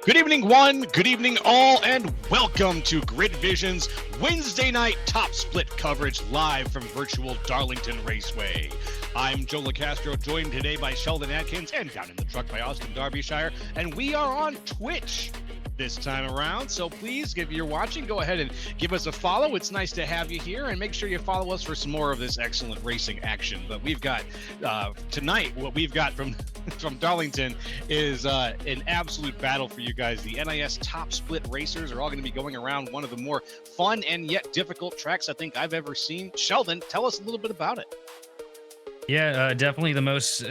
Good evening, one. Good evening, all, and welcome to Grid Vision's Wednesday night top split coverage live from virtual Darlington Raceway. I'm Joe LaCastro, joined today by Sheldon Atkins and down in the truck by Austin Derbyshire, and we are on Twitch this time around. So please, if you're watching, go ahead and give us a follow. It's nice to have you here, and make sure you follow us for some more of this excellent racing action. But we've got tonight, what we've got from Darlington is an absolute battle for you guys. The NiS top split racers are all going to be going around one of the more fun and yet difficult tracks I think I've ever seen. Sheldon, tell us a little bit about it. Yeah, definitely the most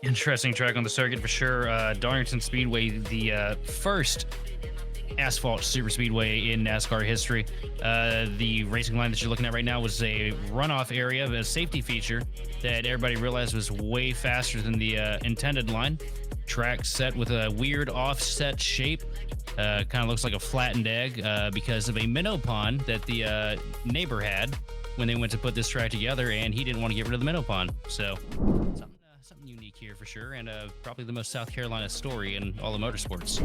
interesting track on the circuit for sure. Darlington Speedway, the first asphalt super speedway in NASCAR history. The racing line that you're looking at right now was a runoff area, a safety feature that everybody realized was way faster than the intended line. Track set with a weird offset shape. Kind of looks like a flattened egg because of a minnow pond that the neighbor had when they went to put this track together, and he didn't want to get rid of the minnow pond. So something unique here for sure, and probably the most South Carolina story in all of motorsports.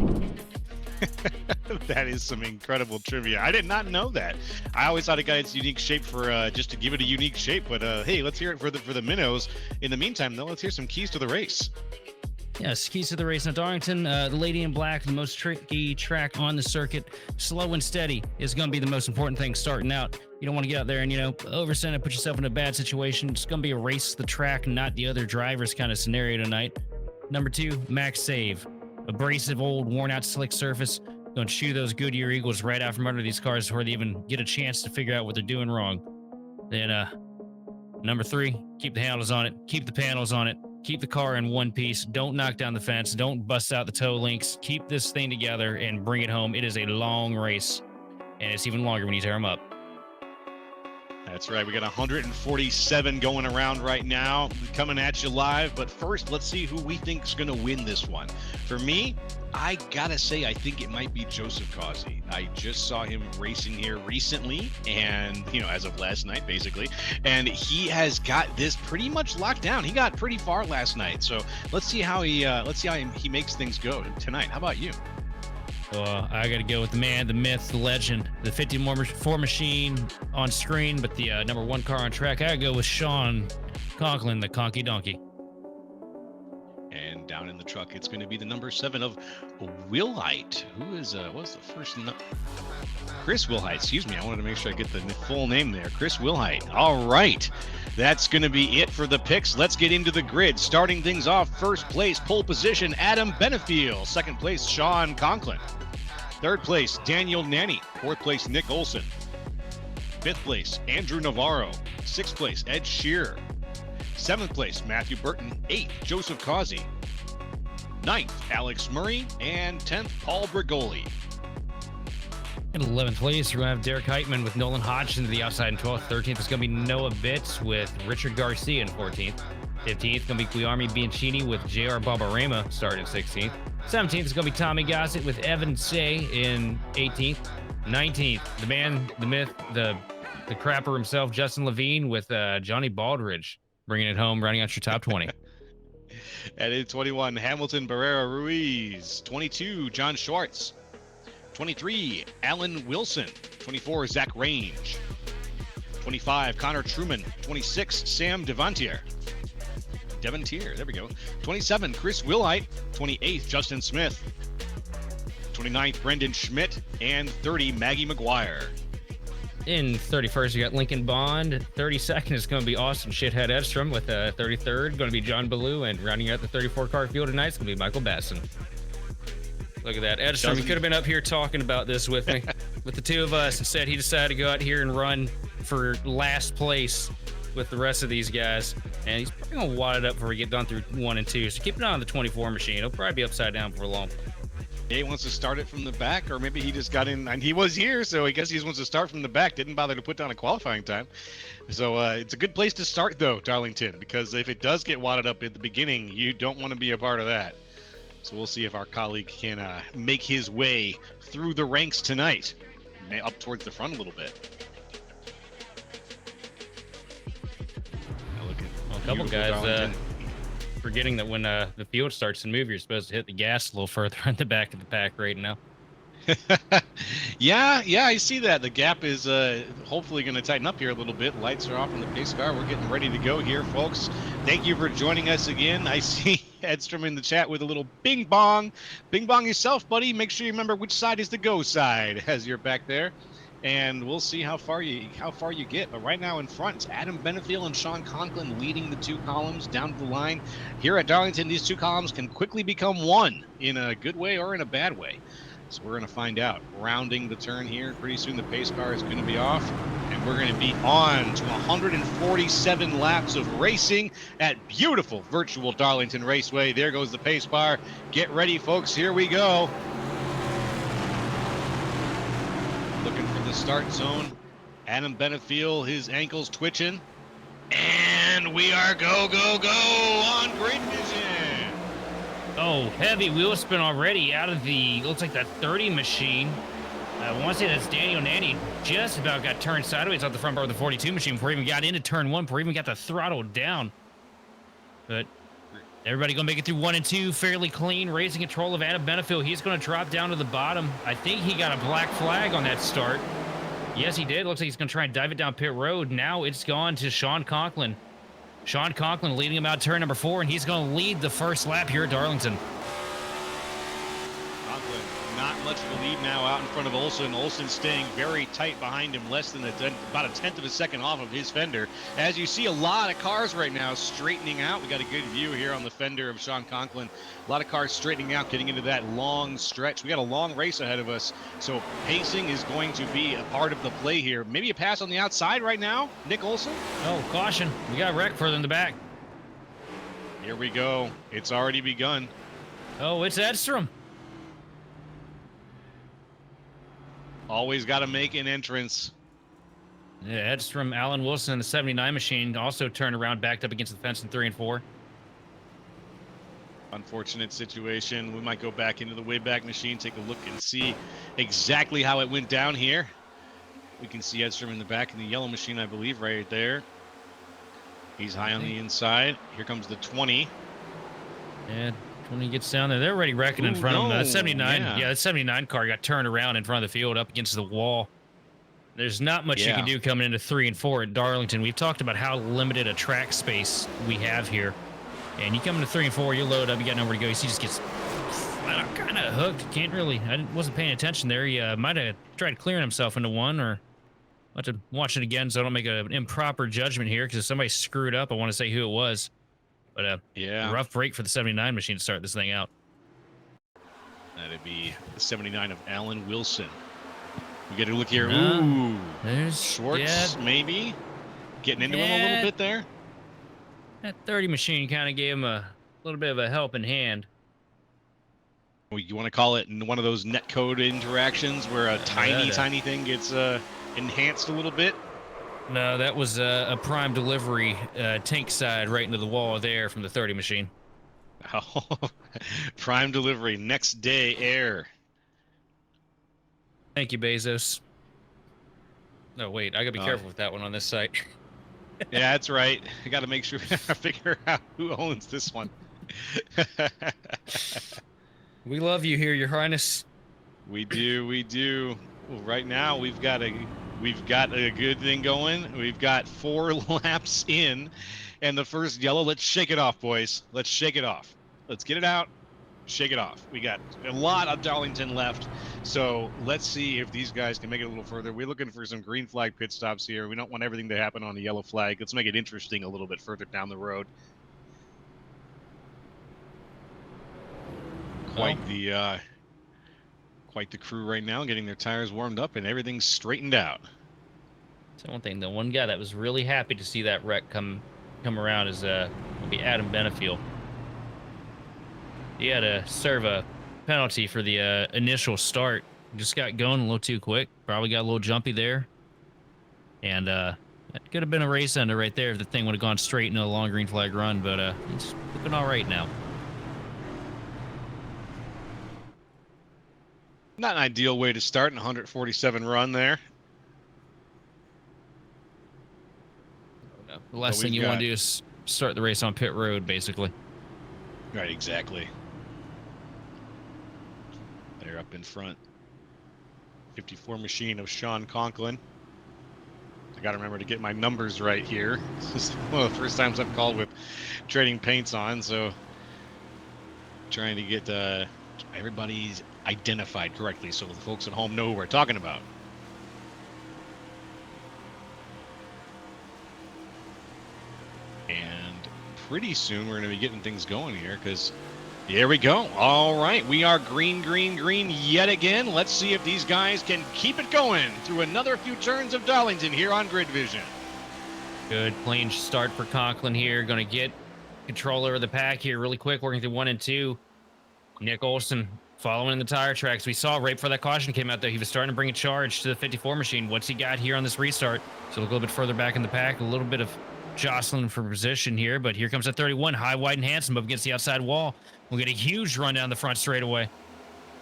That is some incredible trivia. I did not know that. I always thought it got its unique shape for just to give it a unique shape. But hey, let's hear it for the minnows. In the meantime, though, let's hear some keys to the race. Yes, keys to the race. Now, Darlington, the Lady in Black, the most tricky track on the circuit. Slow and steady is going to be the most important thing starting out. You don't want to get out there and, oversend and put yourself in a bad situation. It's going to be a race the track, not the other drivers kind of scenario tonight. Number 2, max save. Abrasive, old, worn-out, slick surface. Going to chew those Goodyear Eagles right out from under these cars before they even get a chance to figure out what they're doing wrong. Then, number 3, keep the handles on it. Keep the panels on it. Keep the car in one piece. Don't knock down the fence. Don't bust out the toe links. Keep this thing together and bring it home. It is a long race, and it's even longer when you tear them up. That's right. We got 147 going around right now, coming at you live. But first, let's see who we think is going to win this one. For me, I gotta say, I think it might be Joseph Causey. I just saw him racing here recently, and as of last night, basically, and he has got this pretty much locked down. He got pretty far last night, so let's see how he makes things go tonight. How about you? I got to go with the man, the myth, the legend, the 54 machine on screen, but the number 1 car on track. I got to go with Sean Conklin, the Conky Donkey. And down in the truck, it's going to be the number 7 of Wilhite. Who is, what's the first name? Chris Wilhite, excuse me. I wanted to make sure I get the full name there. Chris Wilhite. All right. That's going to be it for the picks. Let's get into the grid. Starting things off, first place, pole position, Adam Benefiel. Second place, Sean Conklin. Third place, Daniel Nanny. Fourth place, Nick Olson. Fifth place, Andrew Navarro. Sixth place, Ed Shearer. Seventh place, Matthew Burton. Eighth, Joseph Causey. Ninth, Alex Murray. And 10th, Paul Brigoli. In 11th place, we're going to have Derek Heitman with Nolan Hodgson to the outside in 12th. 13th is going to be Noah Bitts with Richard Garcia in 14th. 15th, going to be Guillermo Bianchini with J.R. Barbarema starting 16th. 17th is going to be Tommy Gossett with Evan Say in 18th. 19th, the man, the myth, the crapper himself, Justin Levine with Johnny Baldridge, bringing it home, rounding out your top 20. At 21, Hamilton Barrera Ruiz. 22, John Schwartz. 23, Alan Wilson. 24, Zach Range. 25, Connor Truman. 26, Sam Devontier, there we go. 27, Chris Wilhite. 28th, Justin Smith. 29th, Brendan Schmidt. And 30, Maggie McGuire. In 31st, you got Lincoln Bond. 32nd is going to be Austin Shithead Edstrom with 33rd. Going to be John Ballou. And rounding out the 34-car field tonight is going to be Michael Basson. Look at that. Edstrom, he could have been up here talking about this with me, with the two of us. Instead, he decided to go out here and run for last place with the rest of these guys. And he's probably going to wad it up before we get done through 1 and 2. So keep it on the 24 machine. He'll probably be upside down for long. He wants to start it from the back, or maybe he just got in, and he was here, so I guess he wants to start from the back. Didn't bother to put down a qualifying time. So it's a good place to start, though, Darlington, because if it does get wadded up at the beginning, you don't want to be a part of that. So we'll see if our colleague can make his way through the ranks tonight, up towards the front a little bit. A couple guys forgetting that when the field starts to move, you're supposed to hit the gas a little further in the back of the pack right now. Yeah, I see that. The gap is hopefully going to tighten up here a little bit. Lights are off on the pace car. We're getting ready to go here, folks. Thank you for joining us again. I see Edstrom in the chat with a little bing bong. Bing bong yourself, buddy. Make sure you remember which side is the go side as you're back there. And we'll see how far you get. But right now in front, it's Adam Benefiel and Sean Conklin leading the two columns down to the line. Here at Darlington, these two columns can quickly become one in a good way or in a bad way. So we're going to find out. Rounding the turn here, pretty soon the pace car is going to be off, and we're going to be on to 147 laps of racing at beautiful virtual Darlington Raceway. There goes the pace car. Get ready, folks. Here we go. Looking for the start zone. Adam Benefiel, his ankles twitching. And we are go, go, go on Grid Vision. Oh, heavy wheel spin already out of the, looks like that 30 machine. I want to say that's Daniel Nanny just about got turned sideways off the front bar of the 42 machine before he even got into turn one, before he even got the throttle down. But everybody going to make it through 1 and 2 fairly clean. Racing control of Adam Benefiel. He's going to drop down to the bottom. I think he got a black flag on that start. Yes, he did. Looks like he's going to try and dive it down pit road. Now it's gone to Sean Conklin. Sean Conklin leading him out turn number 4, and he's going to lead the first lap here at Darlington. Conklin, not much of a lead now out in front of Olsen. Olsen staying very tight behind him, less than about a tenth of a second off of his fender. As you see, a lot of cars right now straightening out. We got a good view here on the fender of Sean Conklin. A lot of cars straightening out, getting into that long stretch. We got a long race ahead of us, so pacing is going to be a part of the play here. Maybe a pass on the outside right now, Nick Olsen. Oh, caution. We got wrecked further in the back. Here we go. It's already begun. Oh, it's Edstrom. Always got to make an entrance. Yeah, Edstrom, Alan Wilson, and the 79 machine also turned around, backed up against the fence in 3 and 4. Unfortunate situation. We might go back into the Wayback Machine, take a look and see exactly how it went down here. We can see Edstrom in the back in the yellow machine, I believe, right there. He's high on the inside. Here comes the 20. And when he gets down there, they're already wrecking in front of him. That 79, yeah, that 79 car got turned around in front of the field up against the wall. There's not much you can do coming into 3 and 4 at Darlington. We've talked about how limited a track space we have here. And you come into 3 and 4, you load up, you got nowhere to go. He just gets kind of hooked. Can't really, wasn't paying attention there. He might have tried clearing himself into one, or I'll have to watch it again so I don't make an improper judgment here, because if somebody screwed up, I want to say who it was. But yeah, rough break for the 79 machine to start this thing out. That'd be the 79 of Alan Wilson. We get a look here. Ooh, there's Schwartz, maybe getting into him a little bit there. That 30 machine kind of gave him a little bit of a helping hand. You want to call it one of those netcode interactions where a tiny thing gets enhanced a little bit? No, that was a prime delivery tank side right into the wall there from the 30 machine. Oh, prime delivery, next day air. Thank you, Bezos. No, wait, I gotta be careful with that one on this site. Yeah, that's right. I got to make sure I figure out who owns this one. We love you here, Your Highness. We do. Well, right now we've got a good thing going. We've got 4 laps in, and the first yellow. Let's shake it off, boys. Let's shake it off. Let's get it out. Shake it off. We got a lot of Darlington left, so let's see if these guys can make it a little further. We're looking for some green flag pit stops here. We don't want everything to happen on the yellow flag. Let's make it interesting a little bit further down the road. Quite the crew right now, getting their tires warmed up and everything's straightened out. So one thing, the one guy that was really happy to see that wreck come around is will be Adam Benefiel. He had to serve a penalty for the initial start. Just got going a little too quick. Probably got a little jumpy there. And that could have been a race ender right there if the thing would have gone straight into a long green flag run. But it's looking all right now. Not an ideal way to start an 147 run there. The last thing you want to do is start the race on pit road, basically. Right, exactly. They're up in front. 54 machine of Sean Conklin. I got to remember to get my numbers right here. This is one of the first times I've called with trading paints on, so trying to get everybody's identified correctly so the folks at home know who we're talking about. And pretty soon we're going to be getting things going here because here we go. All right, we are green, green, green yet again. Let's see if these guys can keep it going through another few turns of Darlington here on Grid Vision. Good clean start for Conklin here. Going to get control over the pack here really quick, working through 1 and 2. Nick Olson following in the tire tracks. We saw right before that caution came out there, he was starting to bring a charge to the 54 machine. What's he got here on this restart? So look a little bit further back in the pack, a little bit of jostling for position here, but here comes that 31, high, wide, and handsome up against the outside wall. We'll get a huge run down the front straightaway.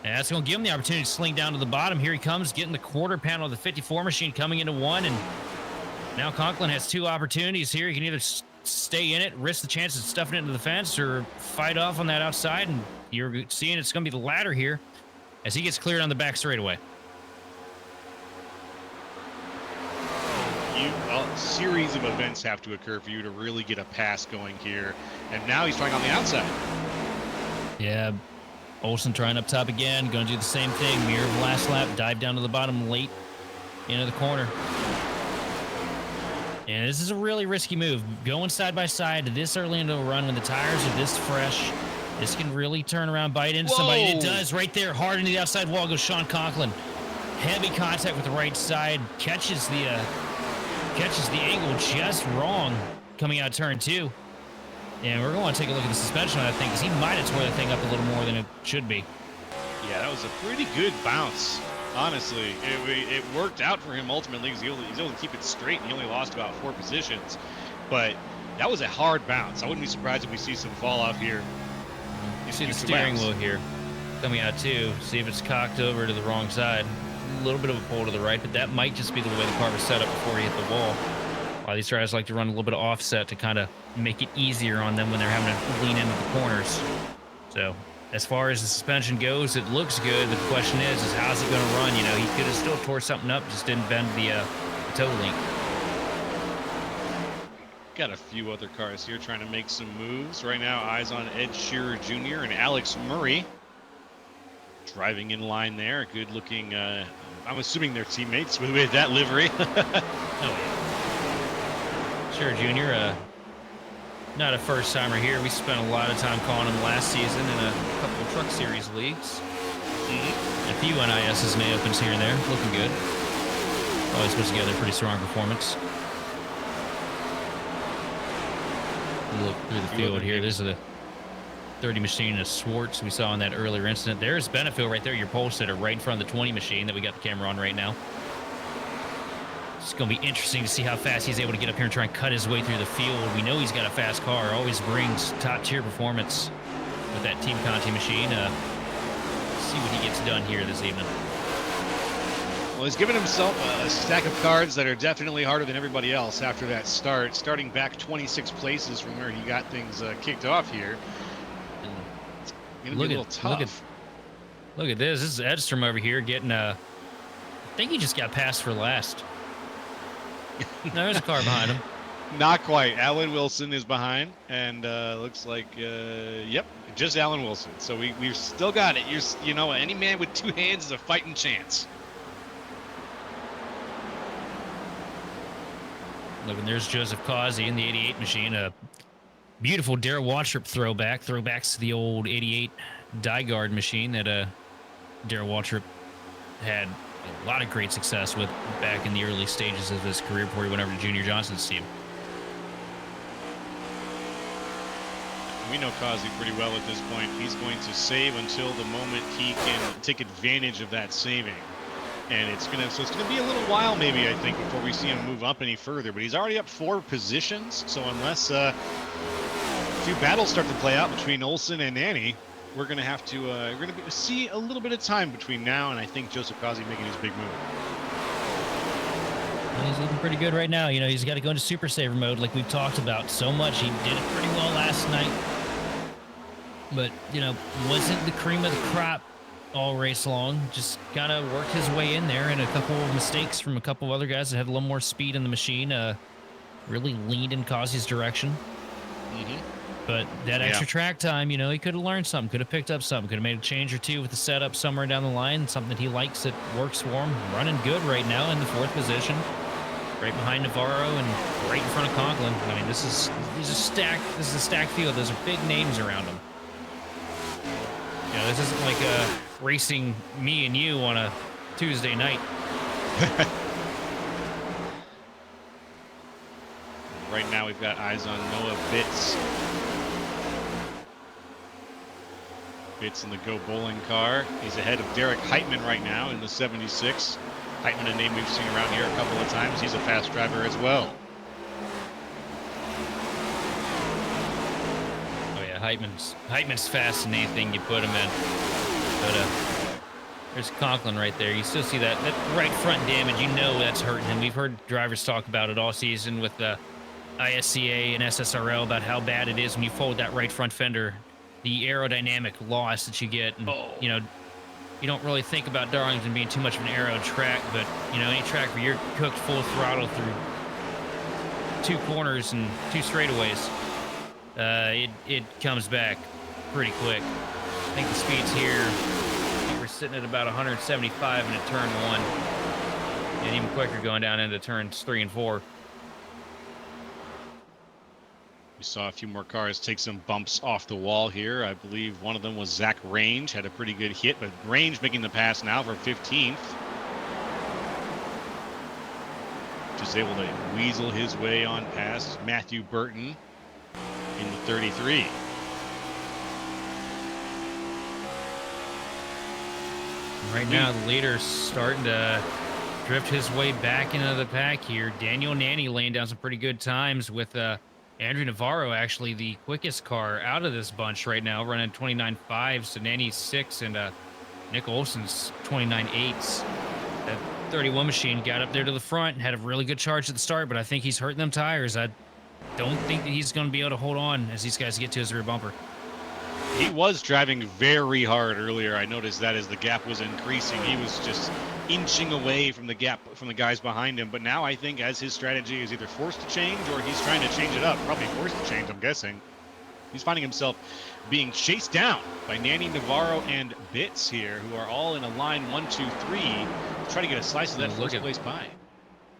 And that's going to give him the opportunity to sling down to the bottom. Here he comes, getting the quarter panel of the 54 machine coming into 1, and now Conklin has 2 opportunities here. He can either stay in it, risk the chance of stuffing it into the fence, or fight off on that outside, and you're seeing it's going to be the latter here as he gets cleared on the back straightaway. A series of events have to occur for you to really get a pass going here, and now he's trying on the outside. Yeah, Olsen trying up top again, going to do the same thing, mirror of last lap, dive down to the bottom late into the corner. And this is a really risky move, going side by side this early into a run when the tires are this fresh. This can really turn around, bite into somebody. It does right there, hard into the outside wall goes Sean Conklin. Heavy contact with the right side, catches the angle just wrong coming out of turn 2. And we're going to take a look at the suspension on that thing because he might have tore that thing up a little more than it should be. Yeah, that was a pretty good bounce. Honestly, it worked out for him ultimately because he's able to keep it straight and he only lost about 4 positions. But that was a hard bounce. I wouldn't be surprised if we see some fall off here. You see the steering wheel here coming out too. See if it's cocked over to the wrong side. A little bit of a pull to the right, but that might just be the way the car was set up before he hit the wall. A lot of these drivers like to run a little bit of offset to kind of make it easier on them when they're having to lean into the corners. So as far as the suspension goes, it looks good. The question is how's it going to run? You know, he could have still tore something up, just didn't bend the toe link. Got a few other cars here trying to make some moves. Right now, eyes on Ed Shearer Jr. and Alex Murray. Driving in line there. Good looking, I'm assuming they're teammates with that livery. Oh, yeah. Shearer Jr., not a first timer here. We spent a lot of time calling him last season in a couple of Truck Series leagues. A few NiS's and A-Opens here and there. Looking good. Always puts together a pretty strong performance. Look through the field here. This is the 30 machine of Swartz we saw in that earlier incident. There's Benefield right there, your pole sitter, right in front of the 20 machine that we got the camera on right now. It's going to be interesting to see how fast he's able to get up here and try and cut his way through the field. We know he's got a fast car. Always brings top-tier performance with that Team Conti machine. See what he gets done here this evening. Well, he's given himself a stack of cards that are definitely harder than everybody else after that start. Starting back 26 places from where he got things kicked off here. It's going to be a little tough. Look at this. This is Edstrom over here getting I think he just got passed for last. There's a car behind him. Not quite. Alan Wilson is behind, and looks like, yep, just Alan Wilson. So we've still got it. You know, any man with 2 hands is a fighting chance. Look, and there's Joseph Causey in the 88 machine. A beautiful Darrell Waltrip throwback. Throwbacks to the old 88 Dyguard machine that Darrell Waltrip had a lot of great success with back in the early stages of his career before he went over to Junior Johnson's team. We know Causey pretty well at this point. He's going to save until the moment he can take advantage of that saving. And it's gonna be a little while, maybe, I think, before we see him move up any further. But he's already up 4 positions, so unless a few battles start to play out between Olsen and Nanny, we're gonna have to see a little bit of time between now and I think Joseph Causey making his big move. Well, he's looking pretty good right now. You know, he's got to go into super saver mode, like we've talked about so much. He did it pretty well last night. but wasn't the cream of the crop all race long. Just kind of worked his way in there, and a couple of mistakes from a couple of other guys that had a little more speed in the machine really leaned in Causey's direction. Mm-hmm. But that extra track time, he could have learned something, could have picked up something, could have made a change or two with the setup somewhere down the line, something that he likes that works for him. Running good right now in the 4th position, right behind Navarro and right in front of Conklin. I mean, this is a stacked field. Those are big names around him. This isn't like racing me and you on a Tuesday night. Right now we've got eyes on Noah Bitts. Bitts in the Go Bowling car. He's ahead of Derek Heitman right now in the 76. Heitman, a name we've seen around here a couple of times. He's a fast driver as well. Oh yeah, Heitman's fast in anything you put him in. But there's Conklin right there. You still see that right front damage. That's hurting him. We've heard drivers talk about it all season with the ISCA and SSRL about how bad it is when you fold that right front fender, the aerodynamic loss that you get. And, you don't really think about Darlington being too much of an aero track, but any track where you're cooked full throttle through 2 corners and 2 straightaways, it comes back pretty quick. I think the speeds here, we're sitting at about 175 into turn 1, and even quicker going down into turns 3 and 4. We saw a few more cars take some bumps off the wall here. I believe one of them was Zach Range, had a pretty good hit, but Range making the pass now for 15th. Just able to weasel his way on past Matthew Burton in the 33. Right now, the leader's starting to drift his way back into the pack here. Daniel Nanny laying down some pretty good times with Andrew Navarro, actually the quickest car out of this bunch right now, running 29.5s. So Nanny's 6 and Nick Olson's 29.8s. That 31 machine got up there to the front and had a really good charge at the start, but I think he's hurting them tires. I don't think that he's going to be able to hold on as these guys get to his rear bumper. He was driving very hard earlier. I noticed that as the gap was increasing, he was just inching away from the gap from the guys behind him. But now I think as his strategy is either forced to change or he's trying to change it up. Probably forced to change, I'm guessing. He's finding himself being chased down by Nanny, Navarro, and Bitts here, who are all in a line 1, 2, 3 to try to get a slice of that first place pie.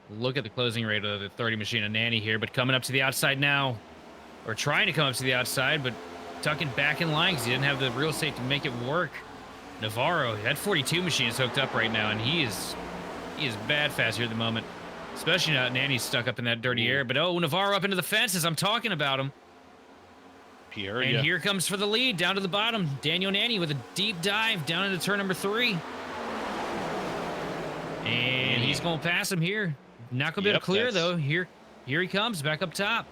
Look at the closing rate of the 30 machine of Nanny here, but coming up to the outside now, or trying to come up to the outside, but tucking back in line because he didn't have the real estate to make it work. Navarro, that 42 machine is hooked up right now, and he is bad fast here at the moment. Especially now Nanny's stuck up in that dirty air. But Navarro up into the fences. I'm talking about him. And here comes for the lead down to the bottom. Daniel Nanny with a deep dive down into turn number 3. And he's going to pass him here. Not going to be able to clear though. Here he comes back up top.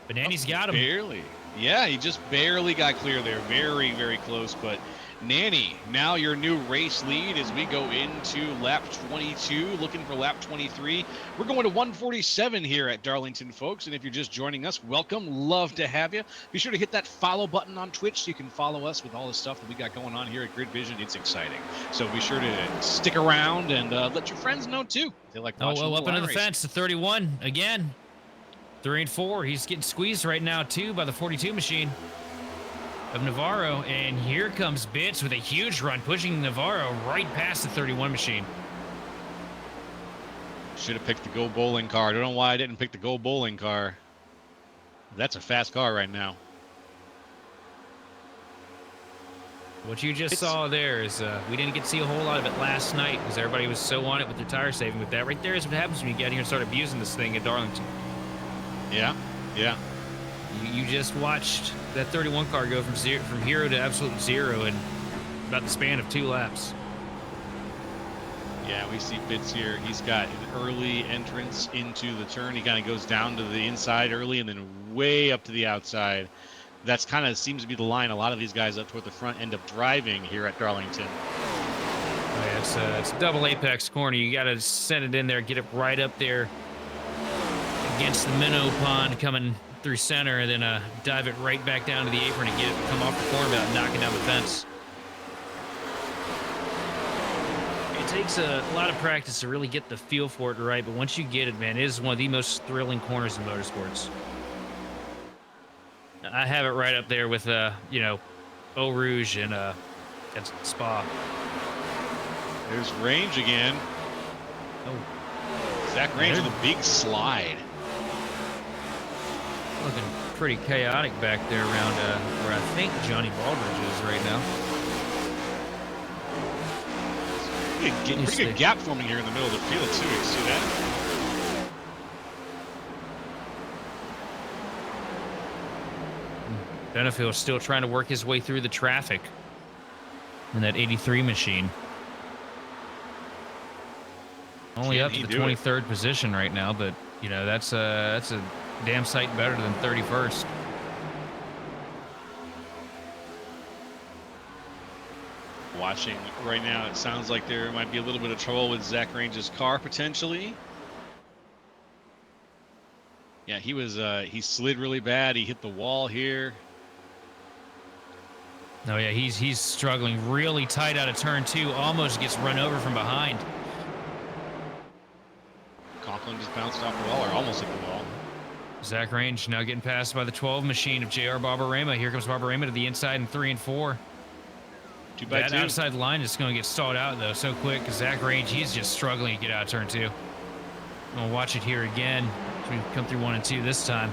But Nanny's got him. Barely. Yeah, he just barely got clear there. Very, very close. But Nanny, now your new race lead as we go into lap 22, looking for lap 23. We're going to 147 here at Darlington, folks. And if you're just joining us, welcome. Love to have you. Be sure to hit that follow button on Twitch so you can follow us with all the stuff that we got going on here at Grid Vision. It's exciting. So be sure to stick around and let your friends know, too. They like watching up into the fence, the 31 again. 3 and 4. He's getting squeezed right now, too, by the 42 machine of Navarro. And here comes Bitts with a huge run, pushing Navarro right past the 31 machine. Should have picked the Go Bowling car. I don't know why I didn't pick the Go Bowling car. That's a fast car right now. What you just saw there is we didn't get to see a whole lot of it last night because everybody was so on it with their tire saving. But that right there is what happens when you get here and start abusing this thing at Darlington. Yeah. You just watched that 31 car go from hero to absolute zero in about the span of 2 laps. Yeah, we see Bitts here. He's got an early entrance into the turn. He kind of goes down to the inside early and then way up to the outside. That's kind of seems to be the line a lot of these guys up toward the front end up driving here at Darlington. Oh, yeah, it's a double apex corner. You got to send it in there, get it right up there against the minnow pond coming through center and then dive it right back down to the apron and get it to come off the corner without knocking down the fence. It takes a lot of practice to really get the feel for it right, but once you get it, man, it is one of the most thrilling corners in motorsports. I have it right up there with, you know, Eau Rouge and Spa. There's range again. Oh, Zach Range with a big slide. looking pretty chaotic back there around where I think Johnny Baldridge is right now. Pretty good gap forming here in the middle of the field, too. You see that? Benefield still trying to work his way through the traffic in that 83 machine. Only up to the 23rd position right now, but you know that's a damn sight better than 31st. Watching right now, it sounds like there might be a little bit of trouble with Zach Range's car potentially. Yeah, he slid really bad. He hit the wall here. Oh yeah, he's struggling really tight out of turn 2. Almost gets run over from behind. Conklin just bounced off the wall, or almost hit the wall. Zach Range now getting passed by the 12 machine of JR Barbarema. Here comes Barbarema to the inside in 3 and 4. 2 by 2. That outside line is going to get stalled out though so quick because Zach Range, he's just struggling to get out of turn 2. I'm gonna watch it here again as we come through 1 and 2 this time.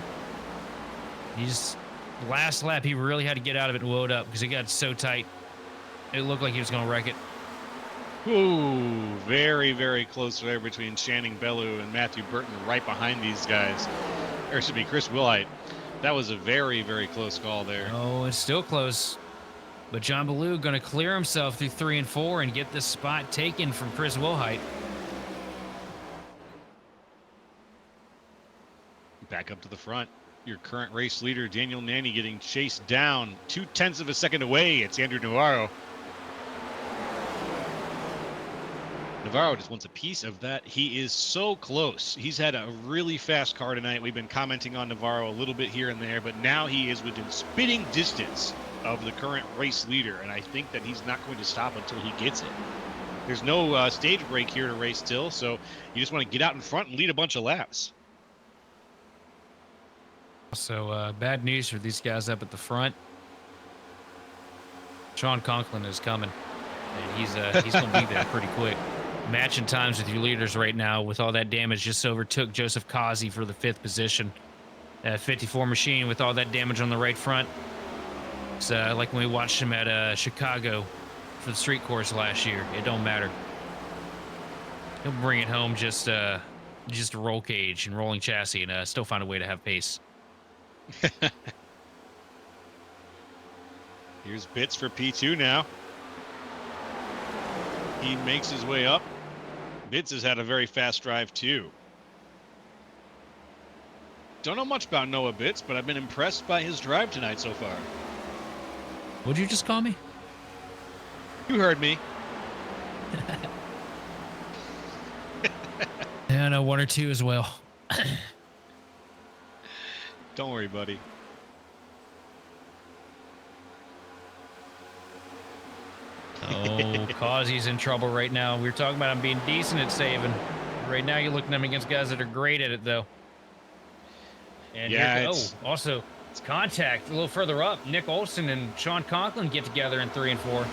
Last lap, he really had to get out of it and load up because it got so tight. It looked like he was going to wreck it. Ooh, very, very close there between Channing Bellew and Matthew Burton right behind these guys. Or it should be Chris Wilhite. That was a very, very close call there. Oh, it's still close. But John Bellew going to clear himself through 3 and 4 and get this spot taken from Chris Wilhite. Back up to the front. Your current race leader, Daniel Nanny, getting chased down 0.2 of a second away. It's Andrew Navarro. Navarro just wants a piece of that. He is so close. He's had a really fast car tonight. We've been commenting on Navarro a little bit here and there, but now he is within spitting distance of the current race leader, and I think that he's not going to stop until he gets it. There's no stage break here to race still, so you just want to get out in front and lead a bunch of laps. So bad news for these guys up at the front. Sean Conklin is coming. And he's going to be there pretty quick. Matching times with your leaders right now with all that damage. Just overtook Joseph Kazi for the 5th position. 54 machine with all that damage on the right front. It's like when we watched him at Chicago for the street course last year. It don't matter. He'll bring it home just a roll cage and rolling chassis and still find a way to have pace. Here's Bitts for P2 now. He makes his way up. Bitts has had a very fast drive too. Don't know much about Noah Bitts, but I've been impressed by his drive tonight so far. What'd you just call me? You heard me. Yeah, I know 1 or 2 as well. Don't worry, buddy. Oh, Causey's in trouble right now. We were talking about him being decent at saving. Right now, you're looking at him against guys that are great at it, though. And yeah, also, it's contact a little further up. Nick Olson and Sean Conklin get together in 3 and 4.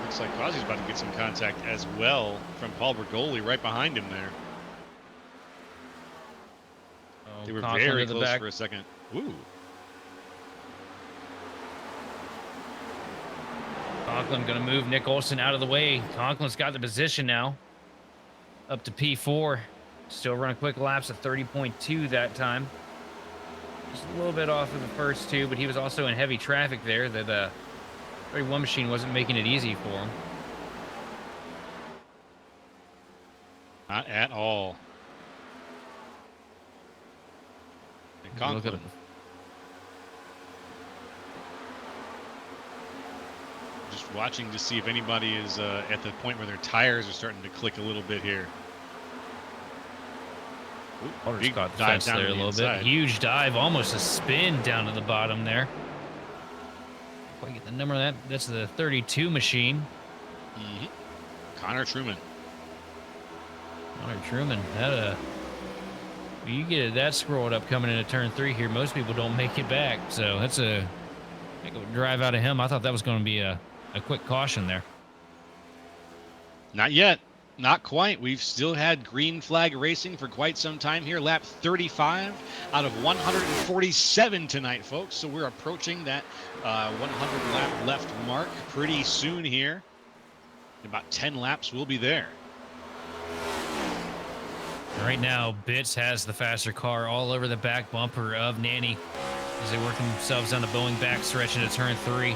Looks like Causey's about to get some contact as well from Paul Bergoli right behind him there. Oh, they were Conklin very to the close back. for a second. Ooh. Conklin going to move Nick Olson out of the way. Conklin's got the position now. Up to P4. Still running quick laps of 30.2 that time. Just a little bit off of the first 2, but he was also in heavy traffic there. The 31 machine wasn't making it easy for him. Not at all. And Conklin. Just watching to see if anybody is at the point where their tires are starting to click a little bit here. Water's Big caught the dive fence down there to a the little bit. inside. Huge dive, almost a spin down to the bottom there. If I get the number of that, that's the 32 machine. Connor Truman. Connor Truman, that you get that scrolled up coming into turn 3 here. Most people don't make it back, so that's a heck of a drive out of him. I thought that was going to be a quick caution there. Not yet. Not quite. We've still had green flag racing for quite some time here. Lap 35 out of 147 tonight, folks. So we're approaching that 100 lap left mark pretty soon here. In about 10 laps, we'll be there. Right now, Bitts has the faster car all over the back bumper of Nanny as they work themselves on the Boeing back stretch into turn 3.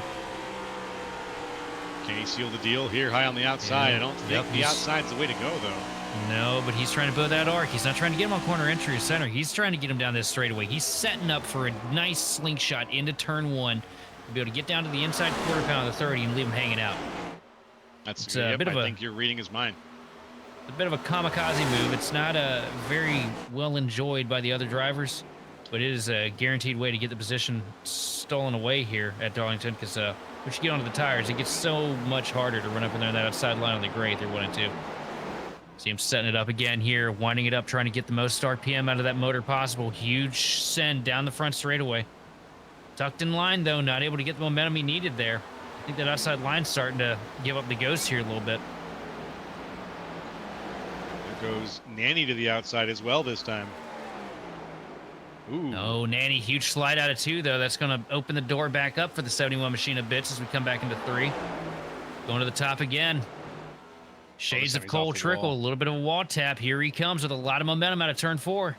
Can he seal the deal here high on the outside? Yeah. I don't think the outside's the way to go, though. No, but he's trying to build that arc. He's not trying to get him on corner entry or center. He's trying to get him down this straightaway. He's setting up for a nice slingshot into turn 1 to be able to get down to the inside quarter pound of the 30 and leave him hanging out. That's a bit of I think you're reading his mind. A bit of a kamikaze move. It's not very well enjoyed by the other drivers, but it is a guaranteed way to get the position stolen away here at Darlington because once you get onto the tires, it gets so much harder to run up in there on that outside line on the grate. They're 1 and 2. See him setting it up again here, winding it up, trying to get the most RPM out of that motor possible. Huge send down the front straightaway. Tucked in line, though, not able to get the momentum he needed there. I think that outside line's starting to give up the ghost here a little bit. There goes Nanny to the outside as well this time. Ooh. Oh, Nanny, huge slide out of 2, though. That's going to open the door back up for the 71 machine of Bits as we come back into 3. Going to the top again. Shades of Cole Trickle, a little bit of a wall tap. Here he comes with a lot of momentum out of turn 4.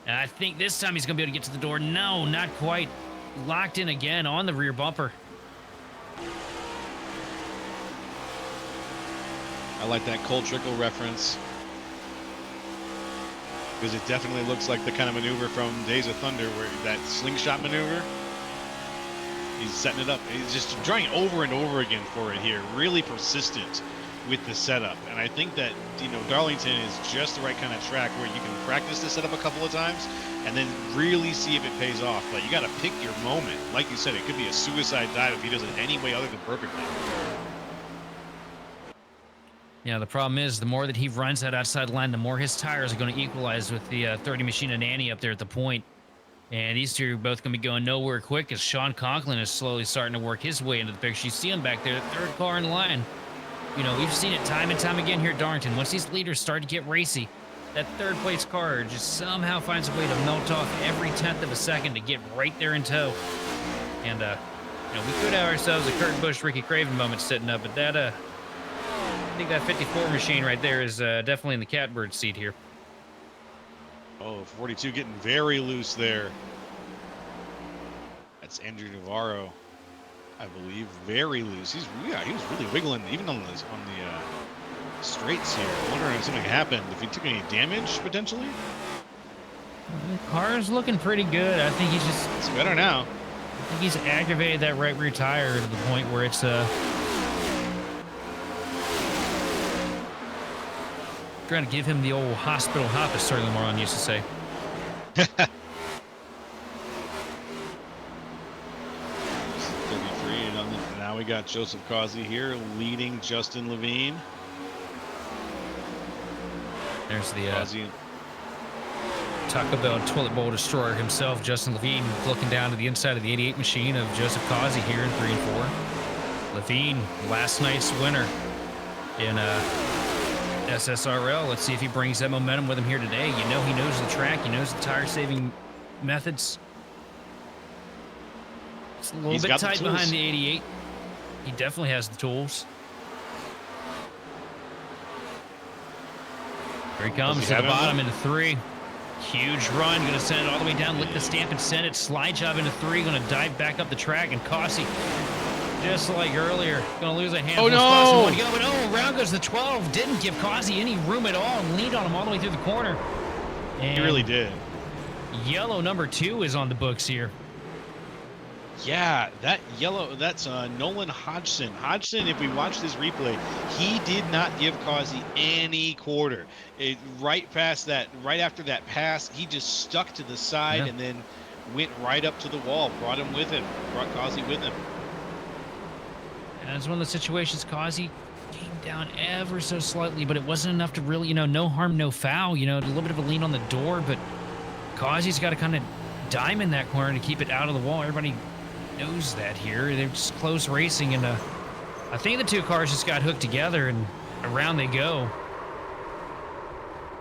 And I think this time he's going to be able to get to the door. No, not quite. Locked in again on the rear bumper. I like that Cole Trickle reference. Because it definitely looks like the kind of maneuver from Days of Thunder where that slingshot maneuver. He's setting it up. He's just trying over and over again for it here. Really persistent with the setup. And I think that, Darlington is just the right kind of track where you can practice the setup a couple of times and then really see if it pays off. But you got to pick your moment. Like you said, it could be a suicide dive if he does it any way other than perfectly. Yeah, the problem is the more that he runs that outside line, the more his tires are going to equalize with the 30 machine and Nanny up there at the point. And these two are both going to be going nowhere quick as Sean Conklin is slowly starting to work his way into the picture. You see him back there, the third car in line. We've seen it time and time again here at Darlington. Once these leaders start to get racy, that third place car just somehow finds a way to melt off every 10th of a second to get right there in tow. And, we could have ourselves a Kurt Busch, Ricky Craven moment sitting up, but that, I think that 54 machine right there is definitely in the catbird seat here. Oh, 42 getting very loose there. That's Andrew Navarro, I believe, very loose. He was really wiggling even on the straights here. I'm wondering if something happened, if he took any damage potentially. The car's looking pretty good. I think it's better now. I think he's aggravated that right rear tire to the point where it's trying to give him the old hospital hop, as Sterling Moron used to say. Now we got Joseph Causey here leading Justin Levine. There's the Causey. Taco Bell toilet bowl destroyer himself, Justin Levine, looking down to the inside of the 88 machine of Joseph Causey here in 3 and 4. Levine, last night's winner in SSRL. Let's see if he brings that momentum with him here today. He knows the track. He knows the tire-saving methods. It's a little bit tight behind the 88. He definitely has the tools. Here he comes to the bottom into 3. Huge run. Going to send it all the way down. Lick the stamp and send it. Slide job into 3. Going to dive back up the track. And Causey, just like earlier, going to lose a handful of spots in 1 to go. But around goes the 12. Didn't give Causey any room at all and leaned on him all the way through the corner. And he really did. Yellow number 2 is on the books here. Yeah, that yellow, that's Nolan Hodgson. Hodgson, if we watch this replay, he did not give Causey any quarter. Right past that, right after that pass, he just stuck to the side Yeah. and then went right up to the wall, brought him with him, brought Causey with him. And it's one of the situations Causey came down ever so slightly, but it wasn't enough to really, no harm, no foul. A little bit of a lean on the door, but Causey's got to kind of diamond that corner to keep it out of the wall. Everybody knows that here. They're just close racing, and I think the two cars just got hooked together, and around they go.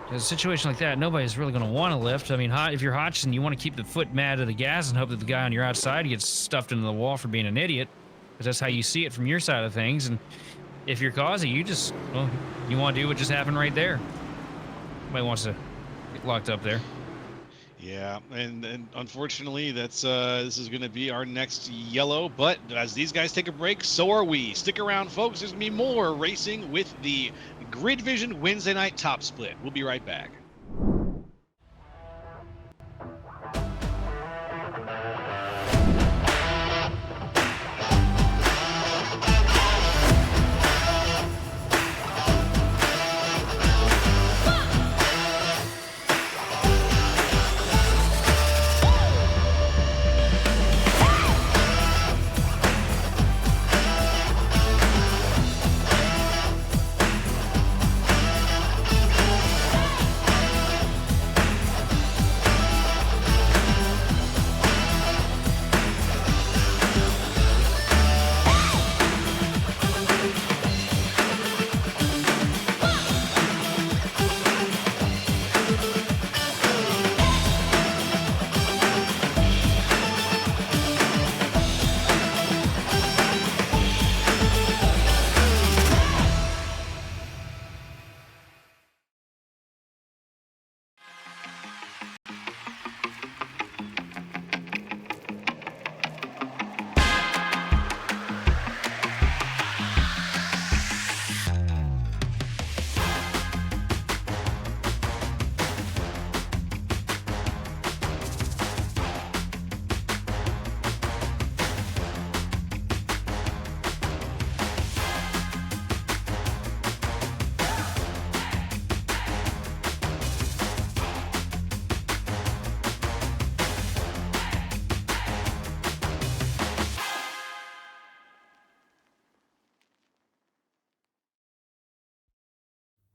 In a situation like that, nobody's really going to want to lift. I mean, if you're Hodgson, you want to keep the foot mad to the gas and hope that the guy on your outside gets stuffed into the wall for being an idiot, because that's how you see it from your side of things. And if you're Causey, you want to do what just happened right there. Nobody wants to get locked up there. Yeah, and unfortunately, that's this is going to be our next yellow. But as these guys take a break, so are we. Stick around, folks. There's going to be more racing with the Grid Vision Wednesday night top split. We'll be right back.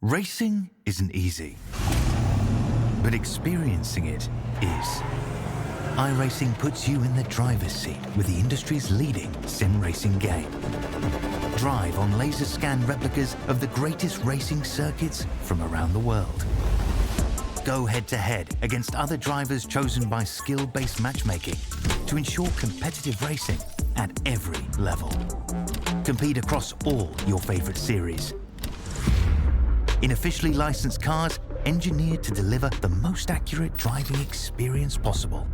Racing isn't easy, but experiencing it is. iRacing puts you in the driver's seat with the industry's leading sim racing game. Drive on laser scan replicas of the greatest racing circuits from around the world. Go head-to-head against other drivers chosen by skill-based matchmaking to ensure competitive racing at every level. Compete across all your favorite series in officially licensed cars engineered to deliver the most accurate driving experience possible.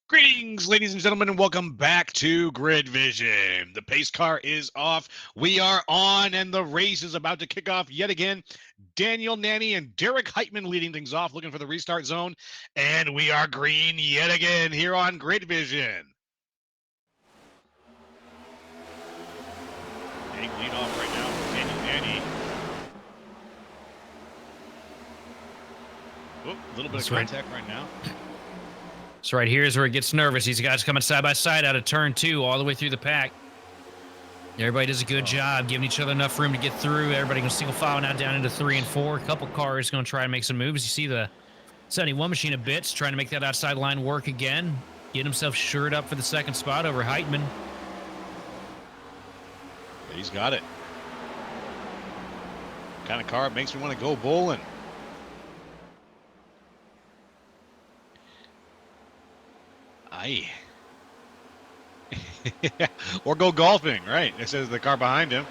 Greetings, ladies and gentlemen, and welcome back to Grid Vision. The pace car is off. We are on, and the race is about to kick off yet again. Daniel Nanny and Derek Heitman leading things off, looking for the restart zone. And we are green yet again here on Grid Vision. Big lead off right now for Daniel Nanny. A little bit of contact right now. So right here is where it gets nervous. These guys coming side by side out of turn 2 all the way through the pack. Everybody does a good job giving each other enough room to get through. Everybody going to single file now down into 3 and 4. A couple cars going to try to make some moves. You see the 71 machine of bits trying to make that outside line work again. Getting himself shored up for the second spot over Heitman. Yeah, he's got it. Kind of car makes me want to go bowling. Aye. Or go golfing, right? It says the car behind him.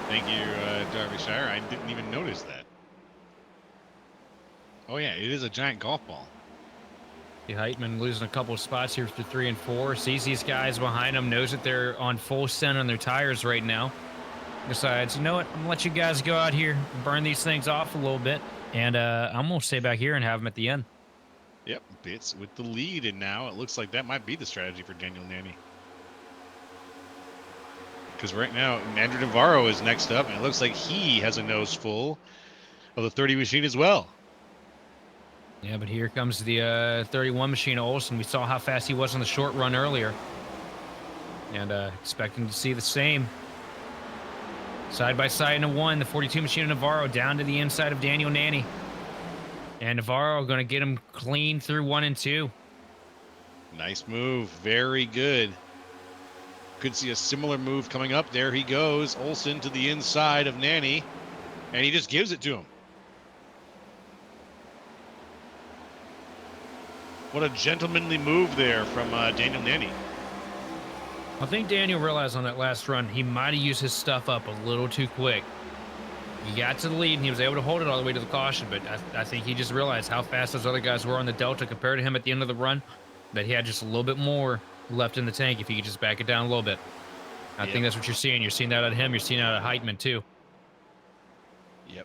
Thank you, Derbyshire. I didn't even notice that. Oh, yeah, it is a giant golf ball. Heitman losing a couple of spots here through 3 and 4. Sees these guys behind him, knows that they're on full send on their tires right now. decides, you know what, I'm gonna let you guys go out here, burn these things off a little bit, and I'm gonna stay back here and have them at the end. Yep, Bits with the lead, and now it looks like that might be the strategy for Daniel Nanny. Because right now, Andrew Navarro is next up, and it looks like he has a nose full of the 30 machine as well. Yeah, but here comes the 31 machine Olsen. We saw how fast he was on the short run earlier. And expecting to see the same. Side by side in a one, the 42 machine of Navarro down to the inside of Daniel Nanny. And Navarro going to get him clean through 1 and 2. Nice move. Very good. Could see a similar move coming up. There he goes. Olsen to the inside of Nanny. And he just gives it to him. What a gentlemanly move there from Daniel Nanny. I think Daniel realized on that last run he might have used his stuff up a little too quick. He got to the lead and he was able to hold it all the way to the caution, but I think he just realized how fast those other guys were on the Delta compared to him at the end of the run, that he had just a little bit more left in the tank if he could just back it down a little bit. I think that's what you're seeing. You're seeing that out of him. You're seeing that out of Heitman too.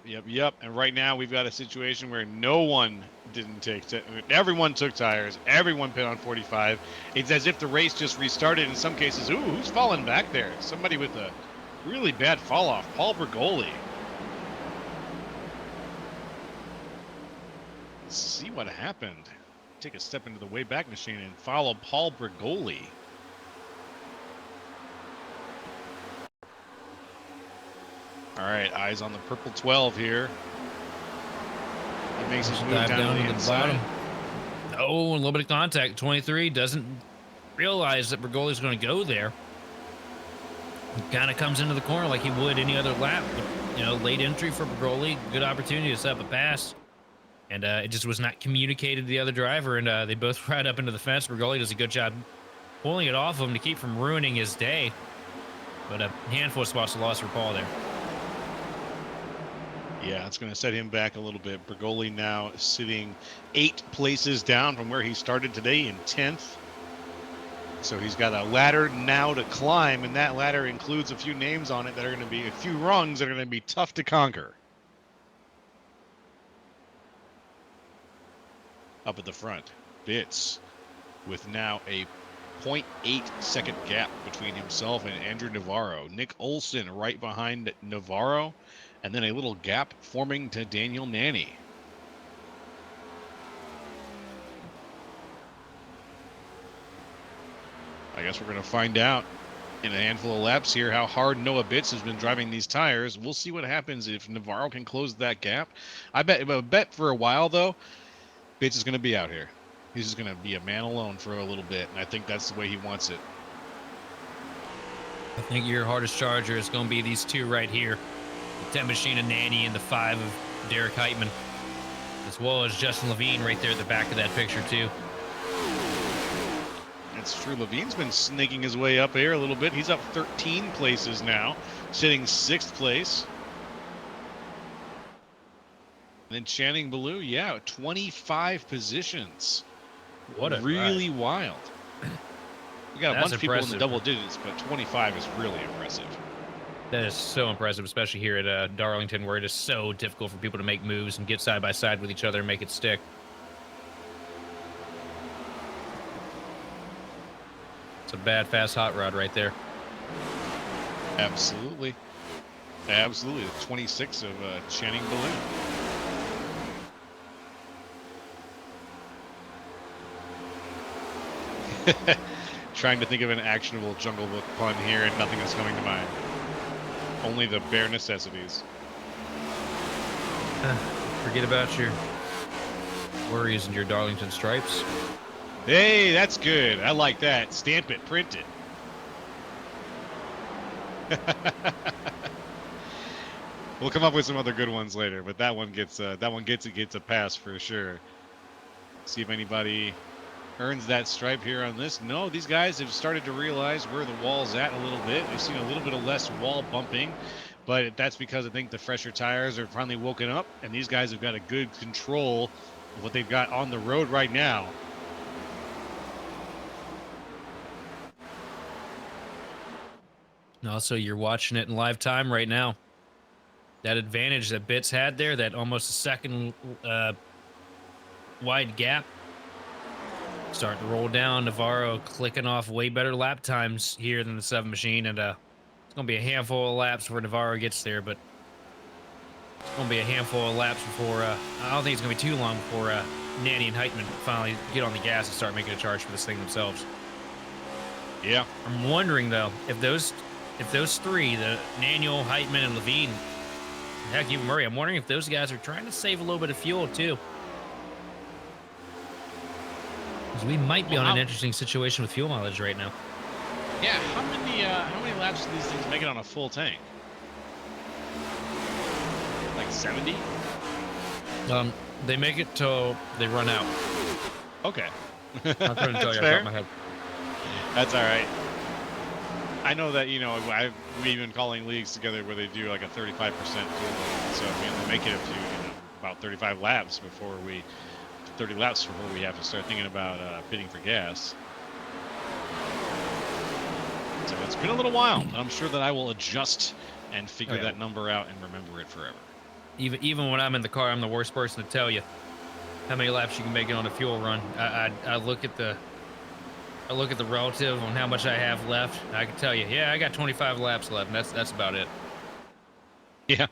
Yep. And right now we've got a situation where no one didn't take, everyone took tires. Everyone pit on 45. It's as if the race just restarted in some cases. Ooh, who's falling back there? Somebody with a really bad fall off. Paul Bergoli. Let's see what happened. Take a step into the way back machine and follow Paul Bergoli. All right, eyes on the purple 12 here. He makes his move down to the inside. Oh, a little bit of contact. 23 doesn't realize that Bergoli's going to go there. He kind of comes into the corner like he would any other lap. But, you know, late entry for Bergoli. Good opportunity to set up a pass. And it just was not communicated to the other driver. And they both ride up into the fence. Bergoli does a good job pulling it off of him to keep from ruining his day. But a handful of spots of loss for Paul there. Yeah, it's going to set him back a little bit. Bergoli now sitting 8 places down from where he started today in 10th. So he's got a ladder now to climb, and that ladder includes a few names on it that are going to be a few rungs that are going to be tough to conquer. Up at the front, Bits with now a 0.8 second gap between himself and Andrew Navarro. Nick Olsen right behind Navarro. And then a little gap forming to Daniel Nanny. I guess we're going to find out in a handful of laps here how hard Noah Bits has been driving these tires. We'll see what happens if Navarro can close that gap. I bet for a while, though, Bits is going to be out here. He's just going to be a man alone for a little bit, and I think that's the way he wants it. I think your hardest charger is going to be these two right here. The 10 machine of Nanny and the 5 of Derek Heitman, as well as Justin Levine right there at the back of that picture too. That's true. Levine's been snaking his way up here a little bit. He's up 13 places now, sitting 6th place. And then Channing Ballou, 25 positions. What a really ride. Wild. We got a bunch of people in the impressive. double digits, but 25 is really impressive. That is so impressive, especially here at Darlington, where it is so difficult for people to make moves and get side by side with each other and make it stick. It's a bad, fast hot rod right there. Absolutely. The 26 of Channing Ballou. Trying to think of an actionable Jungle Book pun here, and nothing is coming to mind. Only the bare necessities. Forget about your worries and your Darlington stripes. Hey, that's good. I like that. Stamp it, print it. We'll come up with some other good ones later, but that one gets a pass for sure. See if anybody earns that stripe here on this. No, these guys have started to realize where the wall's at a little bit. They've seen a little bit of less wall bumping, but that's because I think the fresher tires are finally woken up, and these guys have got a good control of what they've got on the road right now. And also, you're watching it in live time right now. That advantage that Bits had there, that almost a second wide gap, starting to roll down. Navarro clicking off way better lap times here than the 7 machine, and it's gonna be a handful of laps before Navarro gets there, but it's gonna be a handful of laps before I don't think it's gonna be too long before Nanny and Heitman finally get on the gas and start making a charge for this thing themselves. Yeah. I'm wondering though, if those three, the Manuel, Heitman, and Levine, heck, even Murray, I'm wondering if those guys are trying to save a little bit of fuel too. Because we might be on an interesting situation with fuel mileage right now. Yeah, how many laps do these things make it on a full tank? Like 70? They make it till they run out. Okay. I'm trying to tell you off the top of my head. That's all right. I know that, we've been calling leagues together where they do like a 35% fuel load. So we make it up to about 30 laps before we have to start thinking about bidding for gas. So it's been a little while, and I'm sure that I will adjust and figure that number out and remember it forever. Even when I'm in the car, I'm the worst person to tell you how many laps you can make it on a fuel run. I look at the relative on how much I have left. I can tell you, yeah, I got 25 laps left, and that's about it. Yeah.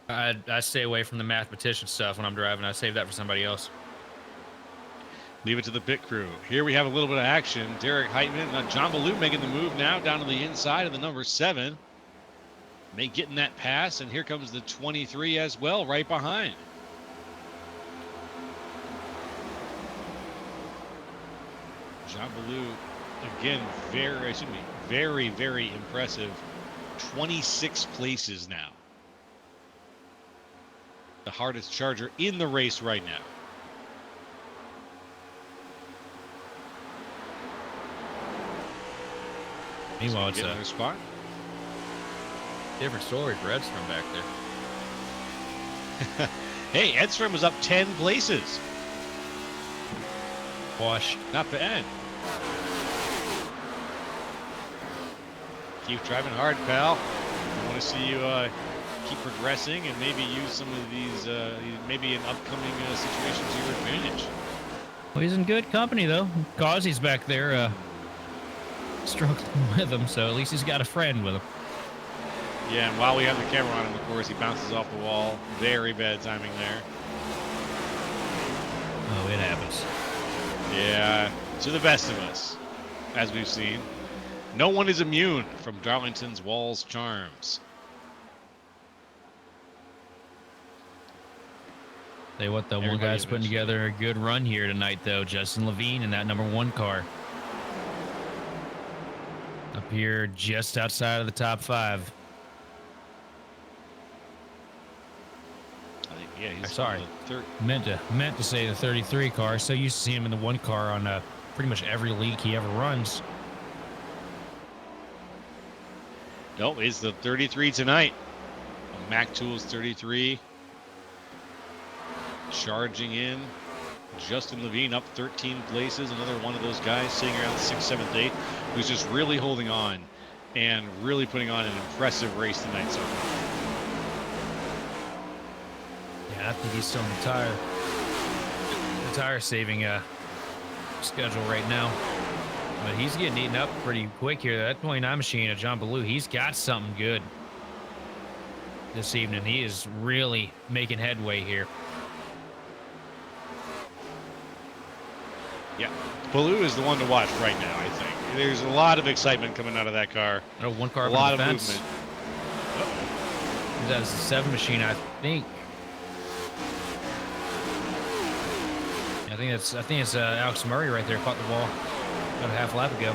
I stay away from the mathematician stuff when I'm driving. I save that for somebody else. Leave it to the pit crew. Here we have a little bit of action. Derek Heitman, John Ballou making the move now down to the inside of the number 7. May getting that pass, and here comes the 23 as well, right behind. John Ballou, again, very, very impressive. 26 places now. The hardest charger in the race right now. Meanwhile, it's a spot. Different story for Edstrom back there. Hey, Edstrom was up 10 places. Wash. Not bad. Keep driving hard, pal. I want to see you keep progressing and maybe use some of these, maybe in upcoming situations to your advantage. Well, he's in good company, though. Gauzy's back there struggling with him, so at least he's got a friend with him. Yeah, and while we have the camera on him, of course, he bounces off the wall. Very bad timing there. Oh, it happens. Yeah, to the best of us, as we've seen. No one is immune from Darlington's Wall's charms. Tell you what, though, one guy's putting together a good run here tonight, though. Justin Levine in that number 1 car. Up here just outside of the top 5. I think, yeah, he's sorry. Meant to say the 33 car. So used to see him in the 1 car on pretty much every league he ever runs. No, it's the 33 tonight. A Mac Tools 33. Charging in. Justin Levine up 13 places. Another one of those guys sitting around 6th, 7th, 8th, who's just really holding on and really putting on an impressive race tonight so far. Yeah, I think he's still in the tire saving schedule right now. But he's getting eaten up pretty quick here. That 29 machine of John Ballou, he's got something good this evening. He is really making headway here. Yeah, Ballou is the one to watch right now, I think. There's a lot of excitement coming out of that car. Oh, 1 car, a lot of fence. movement. That's a 7 machine, I think. I think it's Alex Murray right there. Caught the ball about a half lap ago.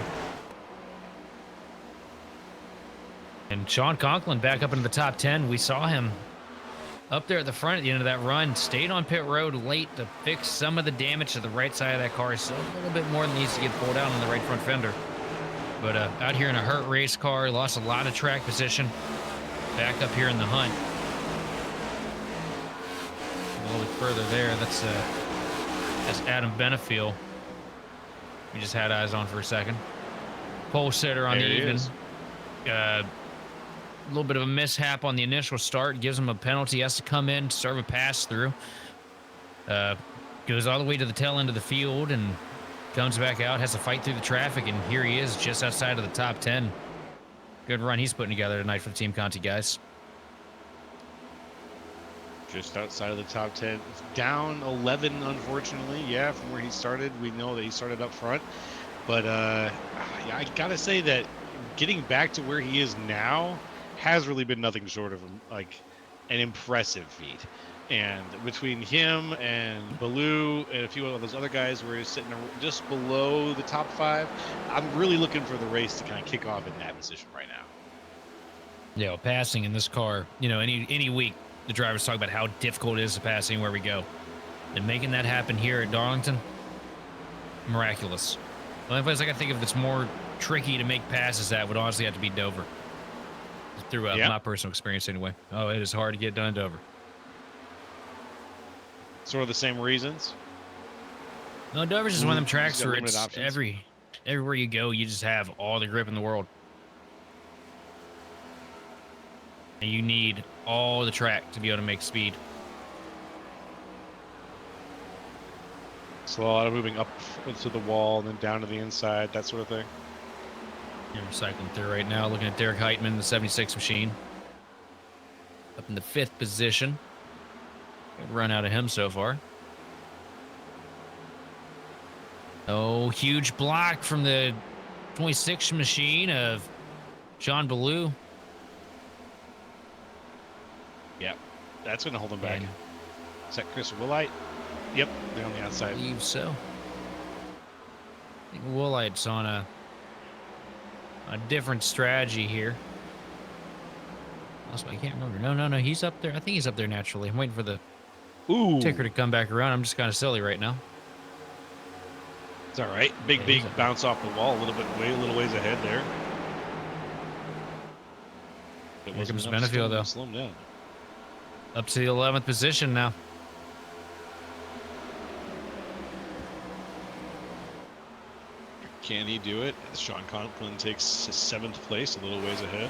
And Sean Conklin back up into the top 10. We saw him up there at the front at the end of that run. Stayed on pit road late to fix some of the damage to the right side of that car. So a little bit more needs to get pulled out on the right front fender. But out here in a hurt race car, lost a lot of track position. Back up here in the hunt. A little bit further there. That's Adam Benefiel. We just had eyes on for a second. Pole sitter on the even. a little bit of a mishap on the initial start, gives him a penalty, has to come in, serve a pass through. Goes all the way to the tail end of the field and comes back out, has to fight through the traffic, and here he is just outside of the top 10. Good run he's putting together tonight for the Team Conti guys. Just outside of the top 10. Down 11, unfortunately. Yeah, from where he started. We know that he started up front. But yeah, I got to say that getting back to where he is now has really been nothing short of like an impressive feat. And between him and Baloo and a few of those other guys where he's sitting just below the top 5, I'm really looking for the race to kind of kick off in that position right now. Yeah, passing in this car, you know, any week, the drivers talk about how difficult it is to pass anywhere we go. And making that happen here at Darlington, miraculous. The only place I can think of that's more tricky to make passes at would honestly have to be Dover. Through my personal experience anyway. Oh, it is hard to get done in Dover. Sort of the same reasons. No, Dover's just one of them tracks where it's everywhere you go, you just have all the grip in the world. And you need all the track to be able to make speed. So a lot of moving up to the wall and then down to the inside, that sort of thing. Yeah, we're cycling through right now, looking at Derek Heitman, the 76 machine. Up in the 5th position. Good run out of him so far. Oh, huge block from the 26 machine of John Baloo. Yeah, that's going to hold him back. Is that Chris Willite? Yep, they're on the outside. I believe so. I think Woolite's on a different strategy here. Also, I can't remember. No, he's up there. I think he's up there naturally. I'm waiting for the ticker to come back around. I'm just kind of silly right now. It's all right. Big bounce off the wall a little ways ahead there. Here comes Benefield, though. Slow him down. Up to the 11th position now. Can he do it? Sean Conklin takes his 7th place, a little ways ahead.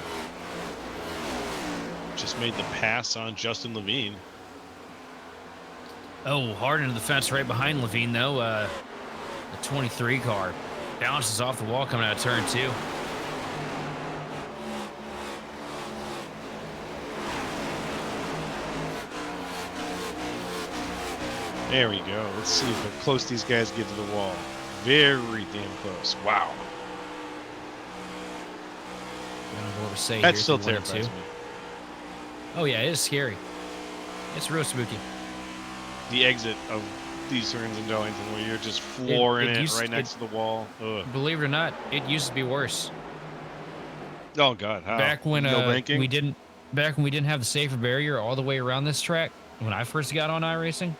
Just made the pass on Justin Levine. Oh, hard into the fence right behind Levine, though. The 23 car bounces off the wall coming out of turn 2. There we go. Let's see how close these guys get to the wall. Very damn close. Wow. That still terrifies me. Oh, yeah, it is scary. It's real spooky. The exit of these turns in Darlington where you're just flooring it right next to the wall. Ugh. Believe it or not, it used to be worse. Oh, God. How? Back when we didn't have the safer barrier all the way around this track, when I first got on iRacing,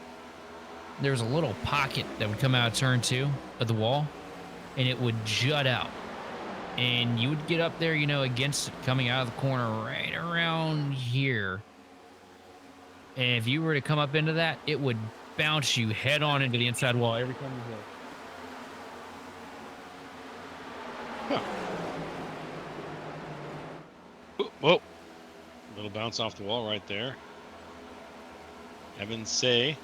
there was a little pocket that would come out of turn 2 of the wall, and it would jut out. And you would get up there, you know, against it, coming out of the corner right around here. And if you were to come up into that, it would bounce you head on into the inside wall every time you hit. Huh. Whoa. Little bounce off the wall right there. Evan Say.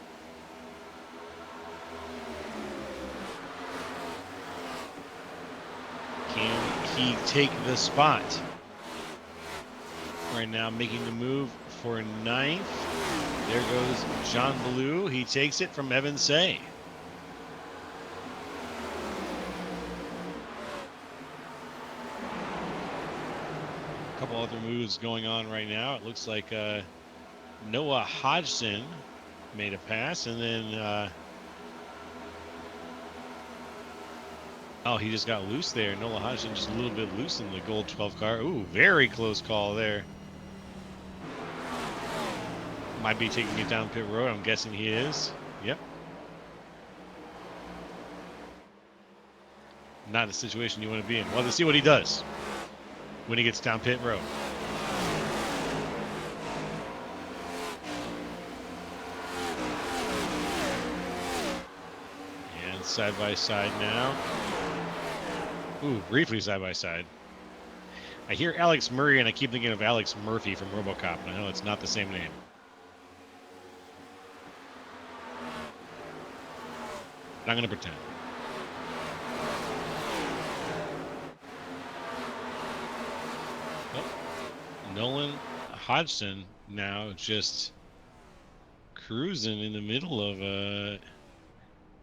Can he take the spot? Right now making the move for 9th. There goes John Baloo. He takes it from Evan Say. A couple other moves going on right now. It looks like Noah Hodgson made a pass, and then oh, he just got loose there. Noah Hodgson just a little bit loose in the gold 12 car. Ooh, very close call there. Might be taking it down pit road. I'm guessing he is. Yep. Not a situation you want to be in. Well, let's see what he does when he gets down pit road. And side by side now. Ooh, briefly side by side. I hear Alex Murray, and I keep thinking of Alex Murphy from RoboCop, and I know it's not the same name. But I'm going to pretend. Oh, Nolan Hodgson now just cruising in the middle of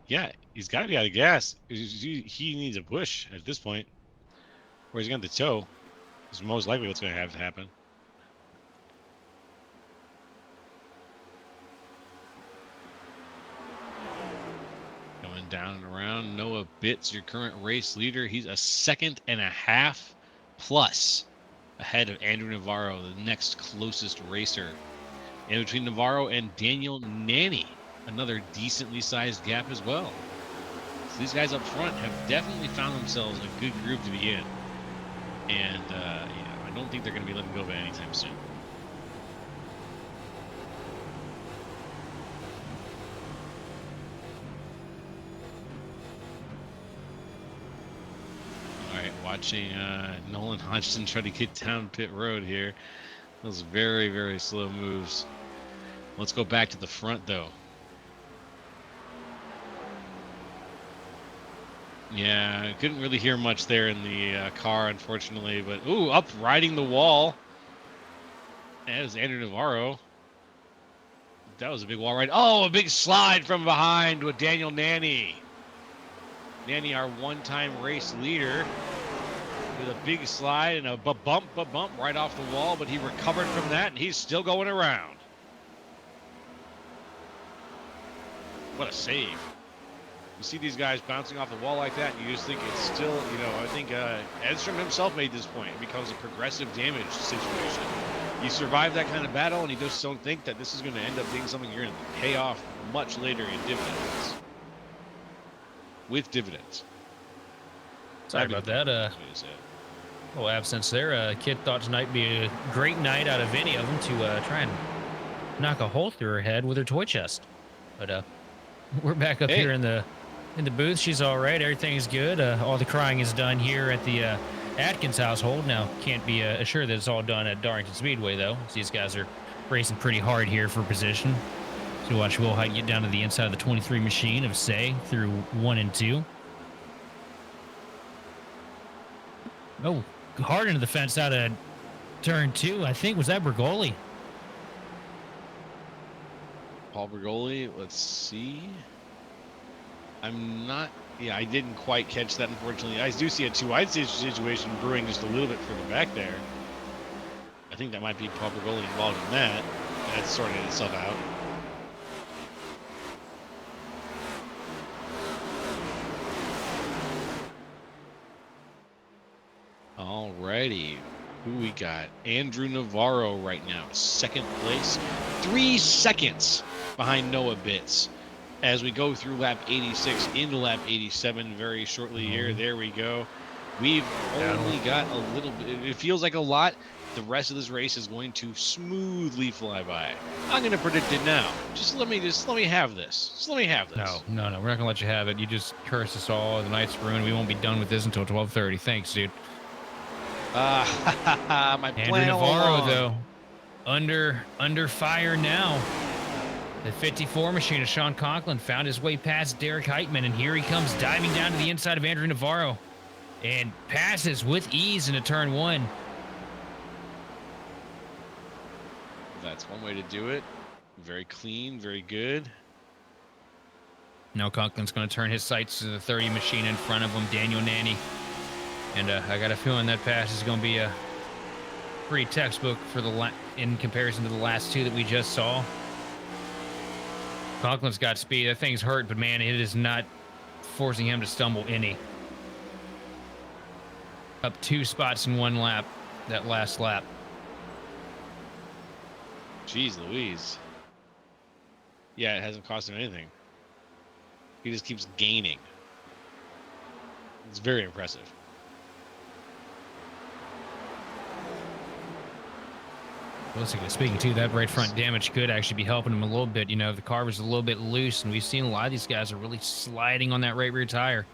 yeah, he's got to be out of gas. He needs a push at this point, or he's going to tow. Is most likely what's going to have to happen. Going down and around, Noah Bitts, your current race leader. He's a 1.5 seconds plus ahead of Andrew Navarro, the next closest racer. And between Navarro and Daniel Nanny, another decently sized gap as well. So these guys up front have definitely found themselves a good group to be in. And I don't think they're going to be letting go of it anytime soon. All right, watching Nolan Hodgson try to get down pit road here. Those very, very slow moves. Let's go back to the front, though. Yeah, I couldn't really hear much there in the car, unfortunately. But, ooh, up riding the wall. That was Andrew Navarro. That was a big wall ride. Oh, a big slide from behind with Daniel Nanny. Nanny, our one-time race leader, with a big slide and a bump right off the wall. But he recovered from that, and he's still going around. What a save. You see these guys bouncing off the wall like that, and you just think it's still, I think Edstrom himself made this point. It becomes a progressive damage situation. You survive that kind of battle, and you just don't think that this is going to end up being something you're going to pay off much later in dividends. With dividends. Sorry about that. Little absence there. Kid thought tonight would be a great night out of any of them to try and knock a hole through her head with her toy chest. But we're back up here in the booth. She's all right. Everything's good. All the crying is done here at the Atkins household. Now, can't be assured that it's all done at Darlington Speedway, though. So these guys are racing pretty hard here for position. So watch Will Height get down to the inside of the 23 machine of Say through 1 and 2. Oh, hard into the fence out of turn 2. I think, was that Bergoli? Paul Bergoli, let's see. I'm not, I didn't quite catch that, unfortunately. I do see a two-wide situation brewing just a little bit further back there. I think that might be Paul Bergoli involved in that. That's sorting itself out. Alrighty. Who we got? Andrew Navarro right now, 2nd place. 3 seconds behind Noah Bitts. As we go through lap 86 into lap 87 very shortly here. There we go. We've only got a little bit. It feels like a lot. The rest of this race is going to smoothly fly by. I'm going to predict it now. Just let me have this. Just let me have this. No. We're not going to let you have it. You just curse us all. The night's ruined. We won't be done with this until 12:30. Thanks, dude. My Andrew plan Navarro, along. though, under fire now. The 54 machine of Sean Conklin found his way past Derek Heitman, and here he comes diving down to the inside of Andrew Navarro and passes with ease into turn 1. That's one way to do it. Very clean, very good. Now Conklin's going to turn his sights to the 30 machine in front of him, Daniel Nanny. And I got a feeling that pass is going to be a pretty textbook for in comparison to the last 2 that we just saw. Conklin's got speed. That thing's hurt, but man, it is not forcing him to stumble any. Up 2 spots in 1 lap, that last lap. Jeez Louise. Yeah, it hasn't cost him anything. He just keeps gaining. It's very impressive. Well, speaking to that right front damage could actually be helping him a little bit. The car was a little bit loose, and we've seen a lot of these guys are really sliding on that right rear tire.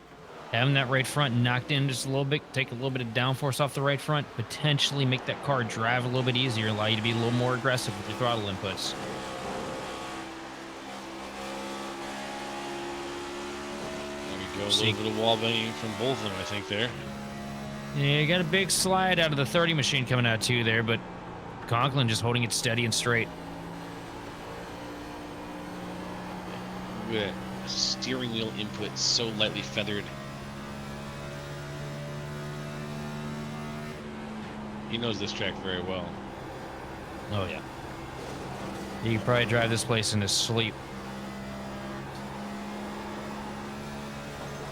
Having that right front knocked in just a little bit, take a little bit of downforce off the right front, potentially make that car drive a little bit easier, allow you to be a little more aggressive with your throttle inputs. There we go. A little bit of wall banging from both of them, I think, there. Yeah, you got a big slide out of the 30 machine coming out too there, but Conklin just holding it steady and straight. Good. Steering wheel input so lightly feathered. He knows this track very well. Oh, yeah. You could probably drive this place in his sleep.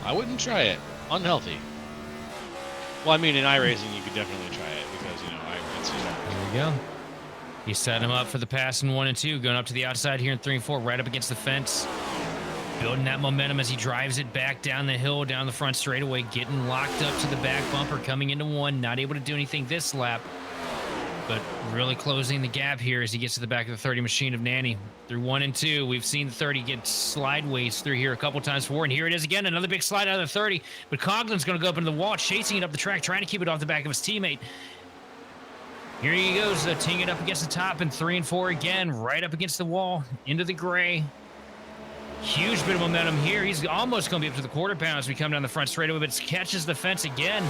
I wouldn't try it. Unhealthy. Well, I mean, in iRacing, you could definitely try it because, you know, it's just... There we go. He set him up for the pass in 1 and 2, going up to the outside here in 3 and 4, right up against the fence. Building that momentum as he drives it back down the hill, down the front straightaway, getting locked up to the back bumper, coming into 1, not able to do anything this lap, but really closing the gap here as he gets to the back of the 30 machine of Nanny. Through 1 and 2, we've seen the 30 get slideways through here a couple times before, and here it is again, another big slide out of the 30, but Conklin's going to go up into the wall, chasing it up the track, trying to keep it off the back of his teammate. Here he goes, teeing it up against the top in 3 and 4 again, right up against the wall, into the gray. Huge bit of momentum here. He's almost going to be up to the quarter pound as we come down the front straightaway, but catches the fence again.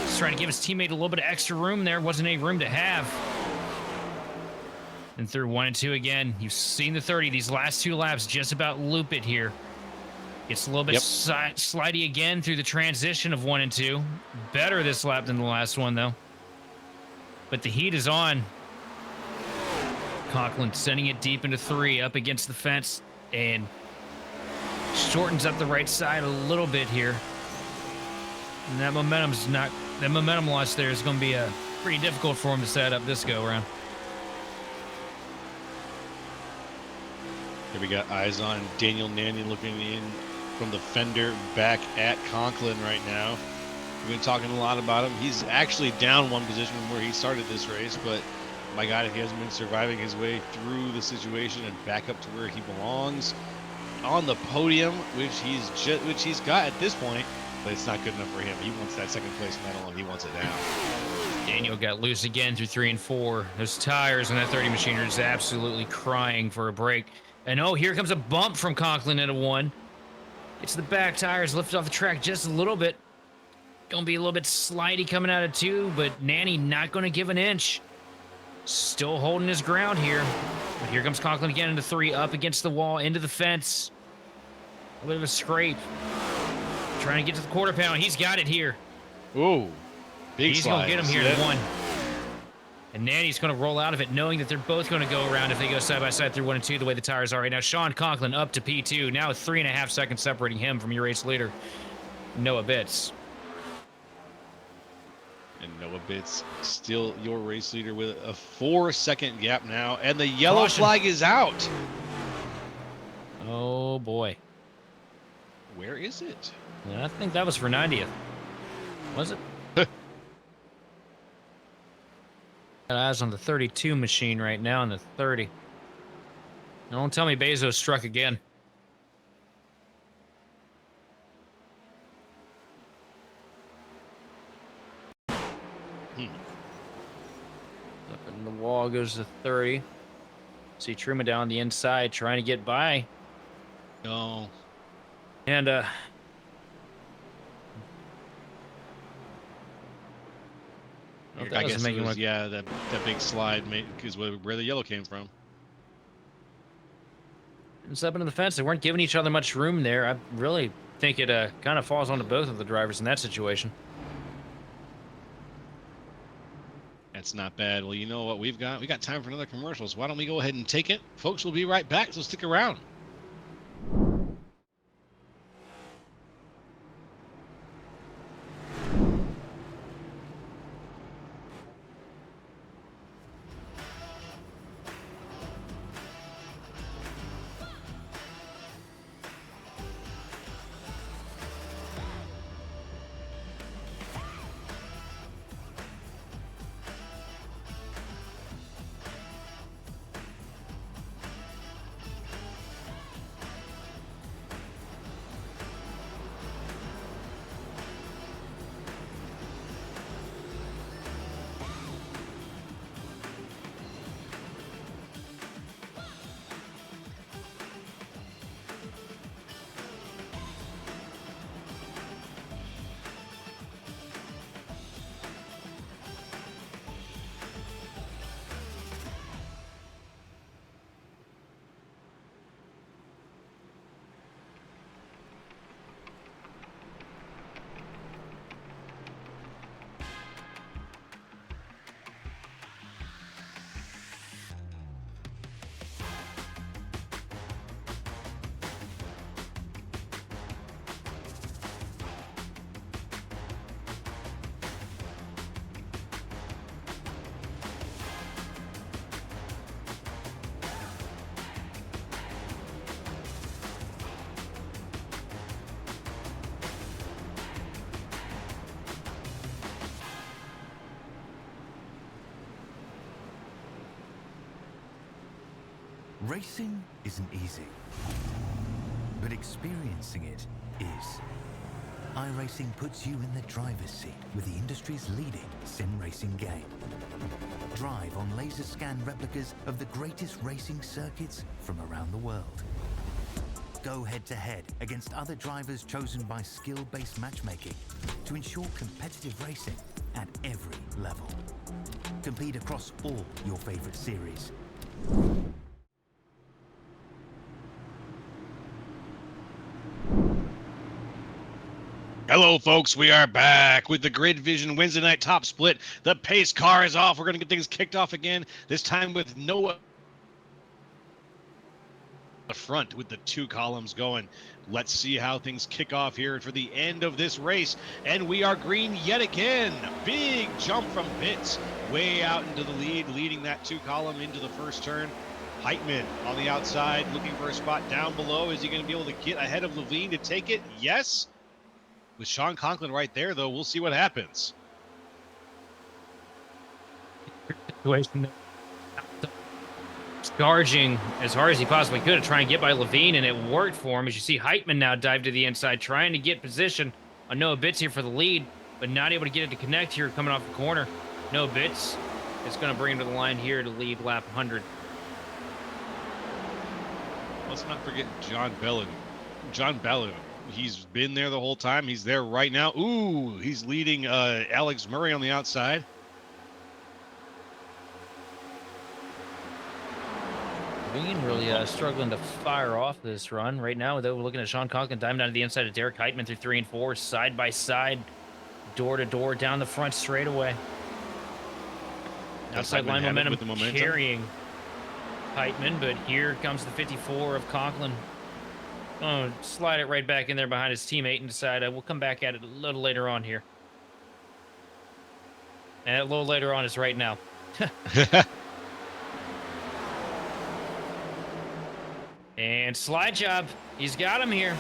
Just trying to give his teammate a little bit of extra room there. Wasn't any room to have. And through 1 and 2 again. You've seen the 30. These last 2 laps just about loop it here. Gets a little bit slidey again through the transition of 1 and 2. Better this lap than the last one, though. But the heat is on. Conklin sending it deep into 3, up against the fence, and shortens up the right side a little bit here. And that momentum loss there is going to be pretty difficult for him to set up this go around. Here we got eyes on Daniel Nanny looking in from the fender back at Conklin right now. We've been talking a lot about him. He's actually down 1 position from where he started this race, but my God, if he hasn't been surviving his way through the situation and back up to where he belongs on the podium, which he's got at this point, but it's not good enough for him. He wants that 2nd place medal and he wants it now. Daniel got loose again through 3 and 4. Those tires on that 30 machine are just absolutely crying for a break. And oh, here comes a bump from Conklin into 1. It's the back tires lifted off the track just a little bit. Gonna be a little bit slidey coming out of 2, but Nanny not gonna give an inch. Still holding his ground here. But here comes Conklin again into 3, up against the wall, into the fence. A bit of a scrape. Trying to get to the quarter pound. He's got it here. Ooh, big He's slide. going to get him here in 1. And Nanny's going to roll out of it, knowing that they're both going to go around if they go side by side through 1 and 2 the way the tires are right now. Sean Conklin up to P2. Now 3.5 seconds separating him from your race leader, Noah Bitts. And Noah Bitts still your race leader with a 4-second gap now. And the yellow flag is out. Oh, boy. Where is it? I think that was for 90th. Was it? Got eyes on the 32 machine right now and the 30. Now, don't tell me Bezos struck again. Up in the wall goes the 30. See Truman down the inside trying to get by. No. And I guess it was, yeah, that big slide is where the yellow came from. It's up into the fence. They weren't giving each other much room there. I really think it kind of falls onto both of the drivers in that situation. That's not bad. Well, you know what we've got? We got time for another commercial, so why don't we go ahead and take it? Folks, we'll be right back, so stick around. Racing isn't easy, but experiencing it is. iRacing puts you in the driver's seat with the industry's leading sim racing game. Drive on laser scan replicas of the greatest racing circuits from around the world. Go head-to-head against other drivers chosen by skill-based matchmaking to ensure competitive racing at every level. Compete across all your favorite series. Hello, folks. We are back with the Grid Vision Wednesday night top split. The pace car is off. We're going to get things kicked off again, this time with Noah the front with the two columns going. Let's see how things kick off here for the end of this race. And we are green yet again. Big jump from Pitts way out into the lead, leading that two column into the first turn. Heitman on the outside looking for a spot down below. Is he going to be able to get ahead of Levine to take it? Yes. With Sean Conklin right there, though, we'll see what happens. Situation. Charging as hard as he possibly could to try and get by Levine, and it worked for him. As you see, Heitman now dive to the inside, trying to get position on Noah Bitts here for the lead, but not able to get it to connect here coming off the corner. Noah Bitts is going to bring him to the line here to lead lap 100. Let's not forget John Bellin. John Bellin. He's been there the whole time. He's there right now. Ooh, he's leading Alex Murray on the outside. Levine really struggling to fire off this run right now. Though we're looking at Sean Conklin diving down to the inside of Derek Heitman through 3 and 4, side by side, door to door, down the front straightaway. Outside line momentum carrying Heitman, but here comes the 54 of Conklin. Oh, slide it right back in there behind his teammate and decide we'll come back at it a little later on here. And a little later on is right now. And slide job. He's got him here.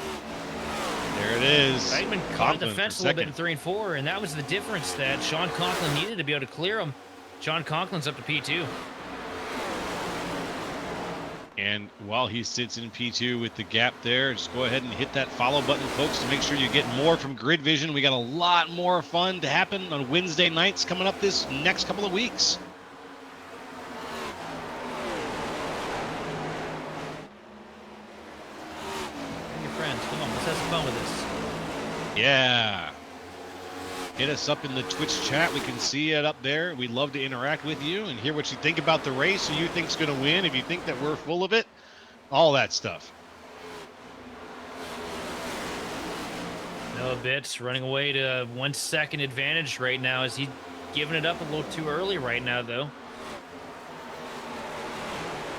There it is. Heitman caught the fence a little bit in 3 and 4, and that was the difference that Sean Conklin needed to be able to clear him. Sean Conklin's up to P2. And while he sits in P2 with the gap there, just go ahead and hit that follow button, folks, to make sure you get more from Grid Vision. We got a lot more fun to happen on Wednesday nights coming up this next couple of weeks. Bring your friends. Come on, let's have some fun with this. Yeah. Hit us up in the Twitch chat. We can see it up there. We'd love to interact with you and hear what you think about the race, who you think's going to win, if you think that we're full of it, all that stuff. Noah Bitts running away to 1 second advantage right now. Is he giving it up a little too early right now, though?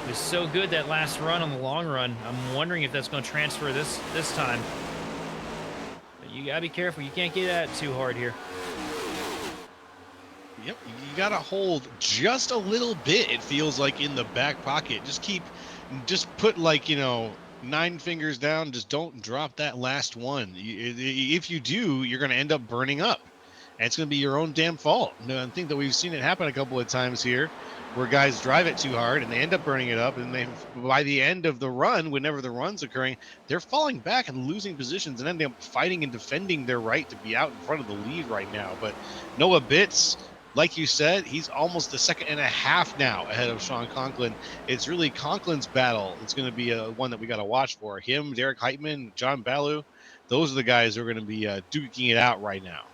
It was so good that last run on the long run. I'm wondering if that's going to transfer this time. You gotta be careful. You can't get at it too hard here. Yep, you gotta hold just a little bit, it feels like, in the back pocket. Just put, like, 9 fingers down. Just don't drop that last one. If you do, you're gonna end up burning up. And it's gonna be your own damn fault. I think that we've seen it happen a couple of times here, where guys drive it too hard and they end up burning it up, and by the end of the run, whenever the run's occurring, they're falling back and losing positions and ending up fighting and defending their right to be out in front of the lead right now. But Noah Bitts, like you said, he's almost a second and a half now ahead of Sean Conklin. It's really Conklin's battle. It's going to be one that we got to watch for. Him, Derek Heitman, John Balu, those are the guys who are going to be duking it out right now.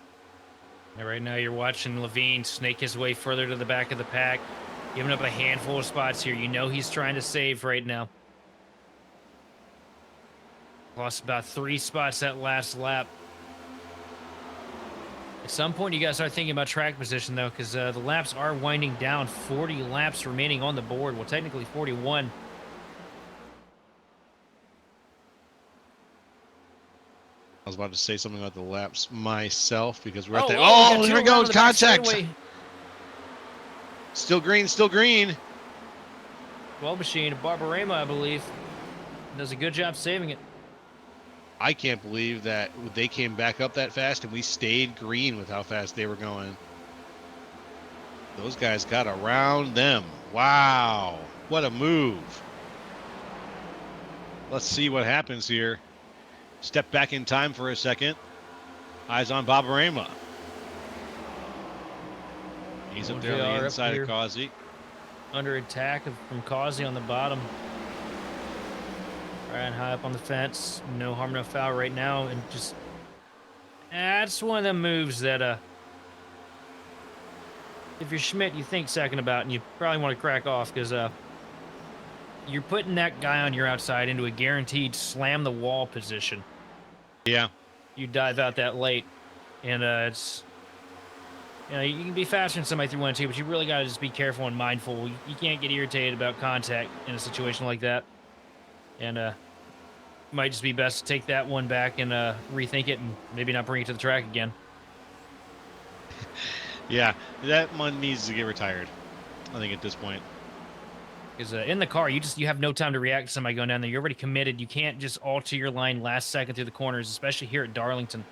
And right now you're watching Levine snake his way further to the back of the pack, giving up a handful of spots here. You know he's trying to save right now. Lost about 3 spots that last lap. At some point, you guys start thinking about track position, though, because the laps are winding down. 40 laps remaining on the board. Well, technically 41. I was about to say something about the laps myself, because we're at Oh, the... oh, Oh, there we go. Contact. Straightaway. Still green, still green. 12 machine, Barbarema, I believe. Does a good job saving it. I can't believe that they came back up that fast and we stayed green with how fast they were going. Those guys got around them. Wow. What a move. Let's see what happens here. Step back in time for a second. Eyes on Babarema. He's up there on the inside of Causey. Under attack from Causey on the bottom. Right high up on the fence. No harm, no foul right now. And just... That's one of them moves that, if you're Schmidt, you think second about, and you probably want to crack off, because, you're putting that guy on your outside into a guaranteed slam the wall position. Yeah. You dive out that late, and it's, you know, you can be faster than somebody through 1-2, but you really got to just be careful and mindful. You can't get irritated about contact in a situation like that, and it might just be best to take that one back and rethink it and maybe not bring it to the track again. Yeah, that one needs to get retired, I think, at this point. Because in the car, you have no time to react to somebody going down there. You're already committed. You can't just alter your line last second through the corners, especially here at Darlington,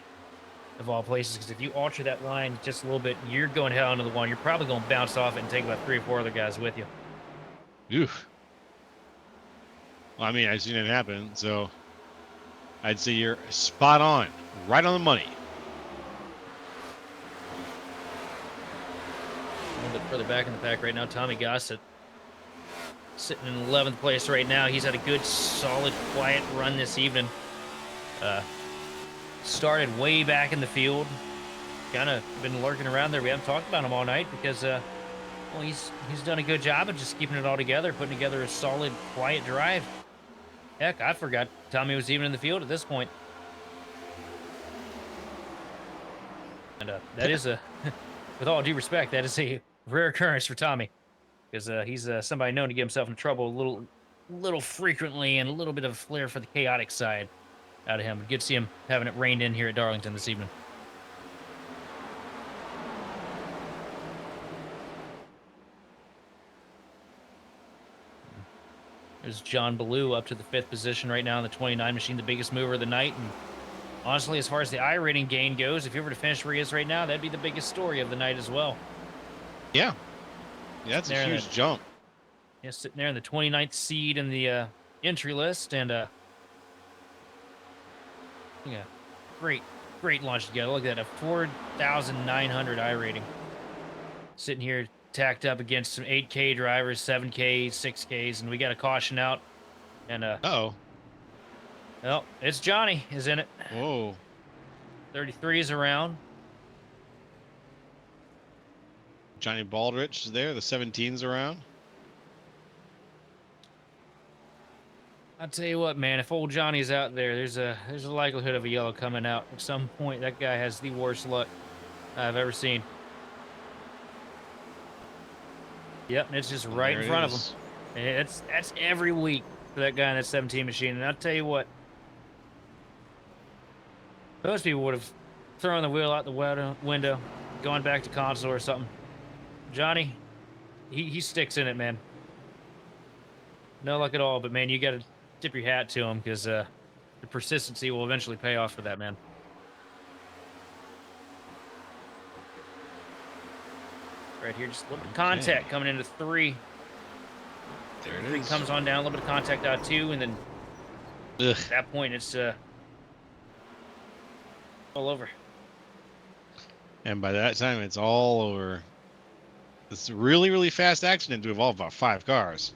of all places. Because if you alter that line just a little bit, you're going hell into the wall. You're probably going to bounce off it and take about 3 or 4 other guys with you. Oof. Well, I mean, I've seen it happen, so I'd say you're spot on, right on the money. A little bit further back in the pack right now, Tommy Gossett. Sitting in 11th place right now. He's had a good, solid, quiet run this evening. Started way back in the field. Kind of been lurking around there. We haven't talked about him all night because, well, he's done a good job of just keeping it all together, putting together a solid, quiet drive. Heck, I forgot Tommy was even in the field at this point. And that is a, with all due respect, that is a rare occurrence for Tommy. Because he's somebody known to get himself in trouble a little frequently, and a little bit of a flair for the chaotic side out of him. Good to see him having it reined in here at Darlington this evening. There's John Ballou up to the 5th position right now in the 29 machine, the biggest mover of the night. And honestly, as far as the I rating gain goes, if you were to finish where he is right now, that'd be the biggest story of the night as well. Yeah. Yeah, that's a huge jump. Yeah, sitting there in the 29th seed in the entry list, and yeah, great launch together. Look at that, a 4,900 I rating. Sitting here tacked up against some 8K drivers, 7Ks, 6Ks, and we got a caution out. And uh-oh. Well, it's Johnny is in it. Whoa. 33 is around. Johnny Baldrich is there. The 17's around. I'll tell you what, man. If old Johnny's out there, there's a likelihood of a yellow coming out at some point. That guy has the worst luck I've ever seen. Yep, and it's just right in front of him. And that's every week for that guy in that 17 machine. And I'll tell you what, most people would have thrown the wheel out the window, gone back to console or something. Johnny, he sticks in it, man. No luck at all, but man, you got to tip your hat to him, because the persistency will eventually pay off for that man. Right here, just a little bit of contact coming into 3. There it 3 is. comes on down, a little bit of contact out 2, and then at that point, it's all over. And by that time, it's all over. It's a really, really fast accident to involve about 5 cars.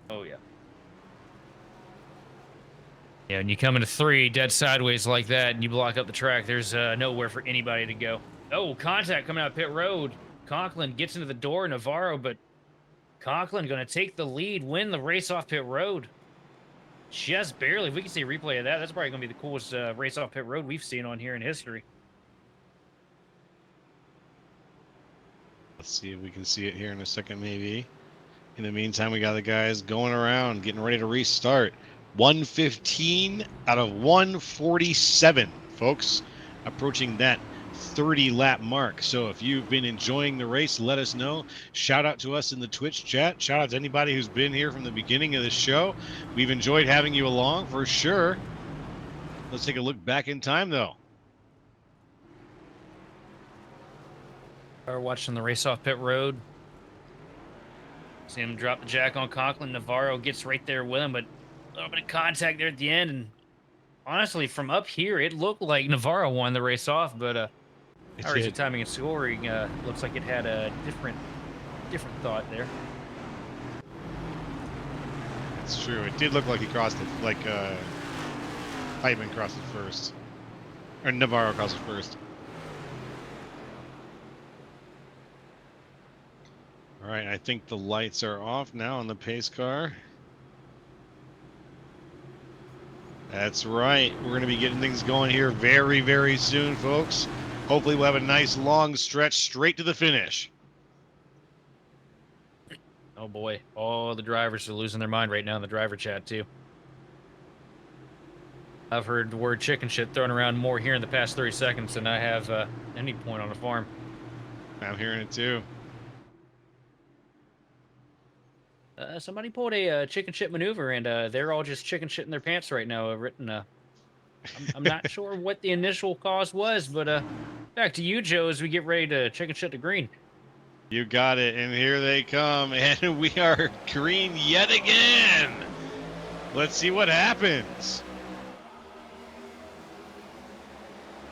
Oh, yeah. Yeah, and you come into 3 dead sideways like that, and you block up the track, there's nowhere for anybody to go. Oh, contact coming out pit road. Conklin gets into the door, Navarro, but Conklin going to take the lead, win the race off pit road. Just barely. If we can see a replay of that, that's probably going to be the coolest race off pit road we've seen on here in history. Let's see if we can see it here in a second, maybe. In the meantime, we got the guys going around, getting ready to restart. 115 out of 147, folks. Approaching that 30-lap mark. So if you've been enjoying the race, let us know. Shout out to us in the Twitch chat. Shout out to anybody who's been here from the beginning of the show. We've enjoyed having you along for sure. Let's take a look back in time, though. Are watching the race off pit road. See him drop the jack on Conklin. Navarro gets right there with him, but little bit of contact there at the end, and honestly, from up here, it looked like Navarro won the race off, but It our racing did. timing and scoring looks like it had a different thought there. It's true. It did look like he crossed it, like Hyman crossed it first, or Navarro crossed it first. All right, I think the lights are off now on the pace car. That's right. We're going to be getting things going here very, very soon, folks. Hopefully we'll have a nice long stretch straight to the finish. Oh boy, all the drivers are losing their mind right now in the driver chat too. I've heard the word chicken shit thrown around more here in the past 30 seconds than I have any point on the farm. I'm hearing it too. Somebody pulled a chicken shit maneuver, and they're all just chicken shit in their pants right now. I'm not sure what the initial cause was, but back to you, Joe, as we get ready to chicken shit to green. You got it, and here they come, and we are green yet again. Let's see what happens.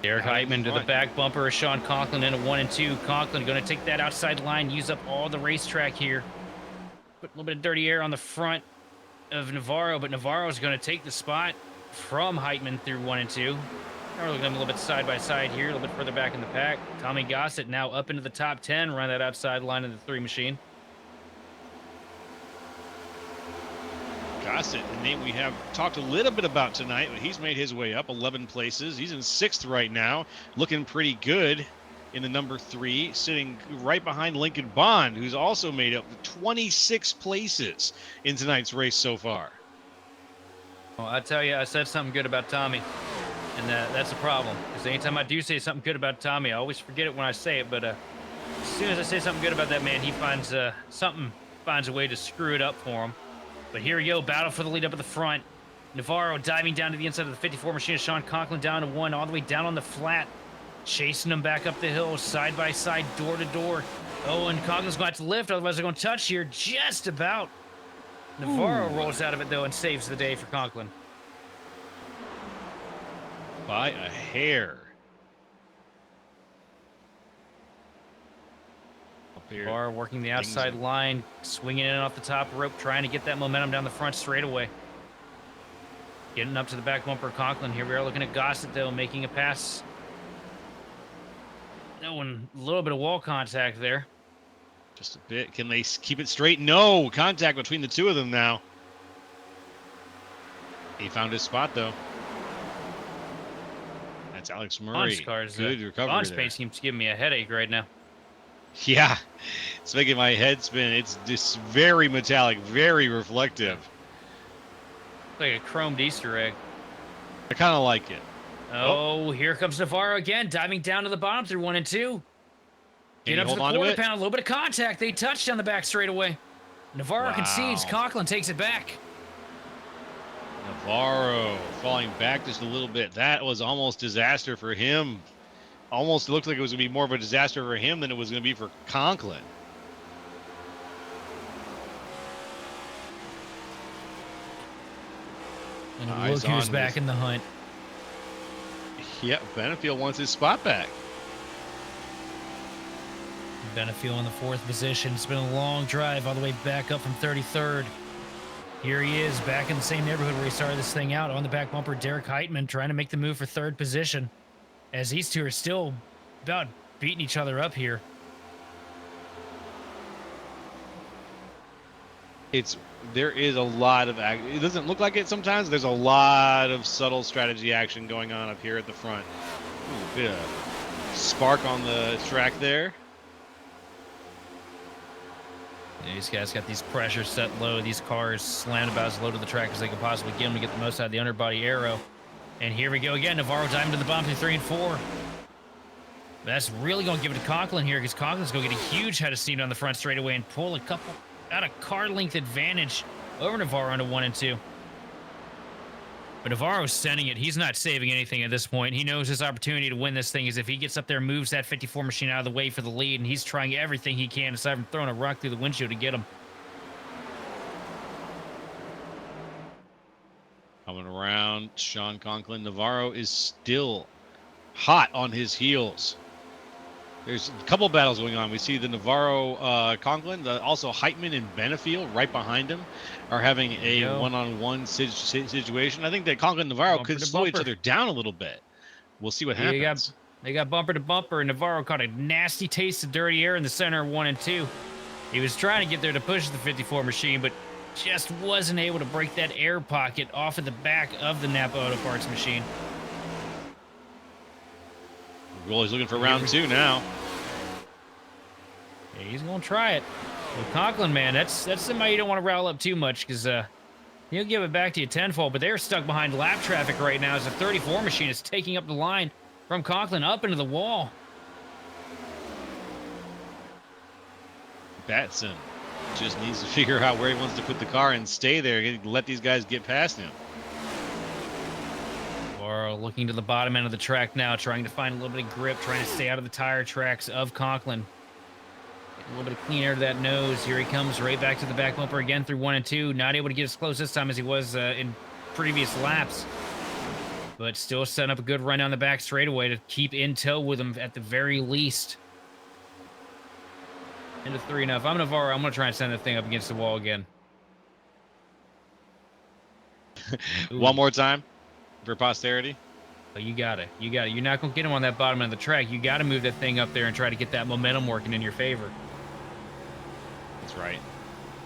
Derek Heitman to the back bumper of Sean Conklin into 1 and 2. Conklin going to take that outside line, use up all the racetrack here. Put a little bit of dirty air on the front of Navarro, but Navarro's going to take the spot from Heitman through 1 and 2. Now we're looking at them a little bit side by side here, a little bit further back in the pack. Tommy Gossett now up into the top 10, run that outside line of the 3 machine. Gossett, a name we have talked a little bit about tonight, but he's made his way up 11 places. He's in 6th right now, looking pretty good in the number 3, sitting right behind Lincoln Bond, who's also made up 26 places in tonight's race so far. Well, I tell you, I said something good about Tommy, and that's a problem, because anytime I do say something good about Tommy, I always forget it when I say it, but as soon as I say something good about that man, he finds finds a way to screw it up for him. But here we go, battle for the lead up at the front. Navarro diving down to the inside of the 54 machine. Sean Conklin down to 1, all the way down on the flat. Chasing them back up the hill, side by side, door to door. Oh, and Conklin's going to have to lift, otherwise they're going to touch here just about. Navarro rolls out of it, though, and saves the day for Conklin. By a hair. Navarro working the outside line, swinging in off the top rope, trying to get that momentum down the front straightaway. Getting up to the back bumper of Conklin. Here we are looking at Gossett, though, making a pass. No one, a little bit of wall contact there. Just a bit. Can they keep it straight? No. Contact between the two of them now. He found his spot, though. That's Alex Murray. Good recovery Bond's there. paint seems to give me a headache right now. Yeah. It's making my head spin. It's just very metallic, very reflective. Like a chromed Easter egg. I kind of like it. Oh, here comes Navarro again, diving down to the bottom through 1 and 2. Get up to the quarter pound, a little bit of contact. They touched on the back straightaway. Navarro concedes. Conklin takes it back. Navarro falling back just a little bit. That was almost disaster for him. Almost looked like it was going to be more of a disaster for him than it was going to be for Conklin. And look who's back in the hunt. Yep, Benefield wants his spot back. Benefield in the 4th position. It's been a long drive all the way back up from 33rd. Here he is, back in the same neighborhood where he started this thing out. On the back bumper, Derek Heitman trying to make the move for 3rd position. As these two are still about beating each other up here. There is a lot of action. It doesn't look like it sometimes. There's a lot of subtle strategy action going on up here at the front. Ooh, a bit of spark on the track there. These guys got these pressures set low. These cars slammed about as low to the track as they could possibly get them to get the most out of the underbody aero. And here we go again. Navarro diving to the bottom through 3 and 4. That's really going to give it to Conklin here, because Conklin's going to get a huge head of steam down the front straightaway and pull out a car length advantage over Navarro into 1 and 2. But Navarro's sending it. He's not saving anything at this point. He knows his opportunity to win this thing is if he gets up there, moves that 54 machine out of the way for the lead, and he's trying everything he can aside from throwing a rock through the windshield to get him. around Sean Conklin. Navarro is still hot on his heels. There's a couple battles going on. We see the Navarro Conklin, also Heitman and Benefiel right behind him are having a one-on-one situation. I think that Conklin and Navarro could slow each other down a little bit. We'll see what happens. They got bumper to bumper, and Navarro caught a nasty taste of dirty air in the center of 1 and 2. He was trying to get there to push the 54 machine, but just wasn't able to break that air pocket off of the back of the Napa Auto Parts machine. He's looking for round 2 now. Yeah, he's going to try it. Well, Conklin, man, that's somebody you don't want to rile up too much because he'll give it back to you tenfold, but they're stuck behind lap traffic right now as the 34 machine is taking up the line from Conklin up into the wall. Batson just needs to figure out where he wants to put the car and stay there. Let these guys get past him. Or looking to the bottom end of the track now, trying to find a little bit of grip, trying to stay out of the tire tracks of Conklin. Get a little bit of clean air to that nose. Here he comes right back to the back bumper again through 1 and 2. Not able to get as close this time as he was in previous laps. But still setting up a good run down the back straightaway to keep in tow with him at the very least. Into 3 enough. I'm Navarro. I'm going to try and send that thing up against the wall again. One more time for posterity. But you got it. You're not going to get him on that bottom end of the track. You got to move that thing up there and try to get that momentum working in your favor. That's right.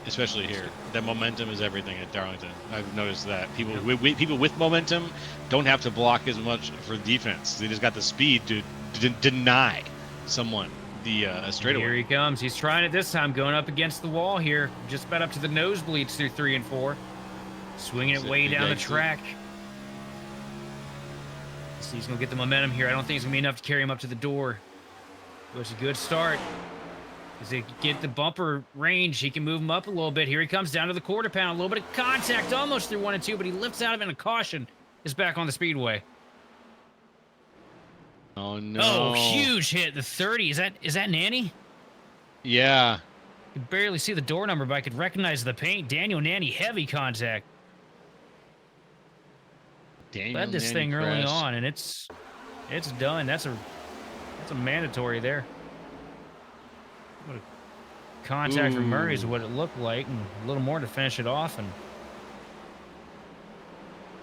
Especially here. That momentum is everything at Darlington. I've noticed that. People with momentum don't have to block as much for defense. They just got the speed to deny someone the straightaway. Here he comes. He's trying it this time, going up against the wall here. Just about up to the nosebleeds through 3 and 4. Swinging it way down the track. So he's going to get the momentum here. I don't think it's going to be enough to carry him up to the door. But it's a good start. As they get the bumper range, he can move him up a little bit. Here he comes down to the quarter pound. A little bit of contact almost through 1 and 2, but he lifts out of it and a caution is back on the speedway. Oh, no. Oh, huge hit. The 30. Is that Nanny? Yeah. You can barely see the door number, but I could recognize the paint. Daniel Nanny, heavy contact. Led this thing early on, and it's done. That's a mandatory there. What a contact from Murray is what it looked like, and a little more to finish it off. And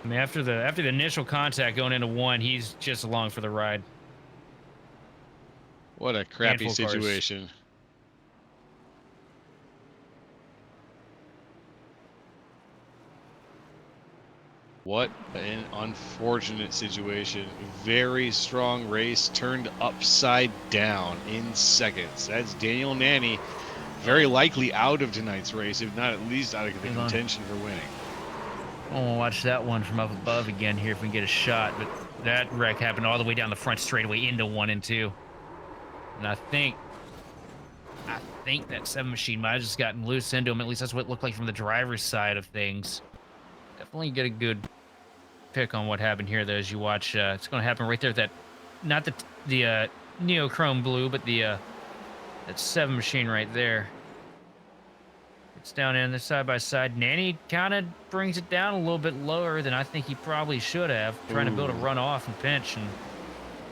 I mean, after the initial contact going into 1, he's just along for the ride. What a crappy situation. What an unfortunate situation. Very strong race turned upside down in seconds. That's Daniel Nanny, very likely out of tonight's race, if not at least out of the contention for winning. I want to watch that one from up above again here if we can get a shot. But that wreck happened all the way down the front straightaway into 1 and 2. And I think that 7 machine might have just gotten loose into him. At least that's what it looked like from the driver's side of things. Definitely get a good pick on what happened here, though, as you watch. It's going to happen right there at that, not the neochrome blue, but the that 7 machine right there. It's down in the side by side. Nanny kind of brings it down a little bit lower than I think he probably should have, trying to build a run off and pinch.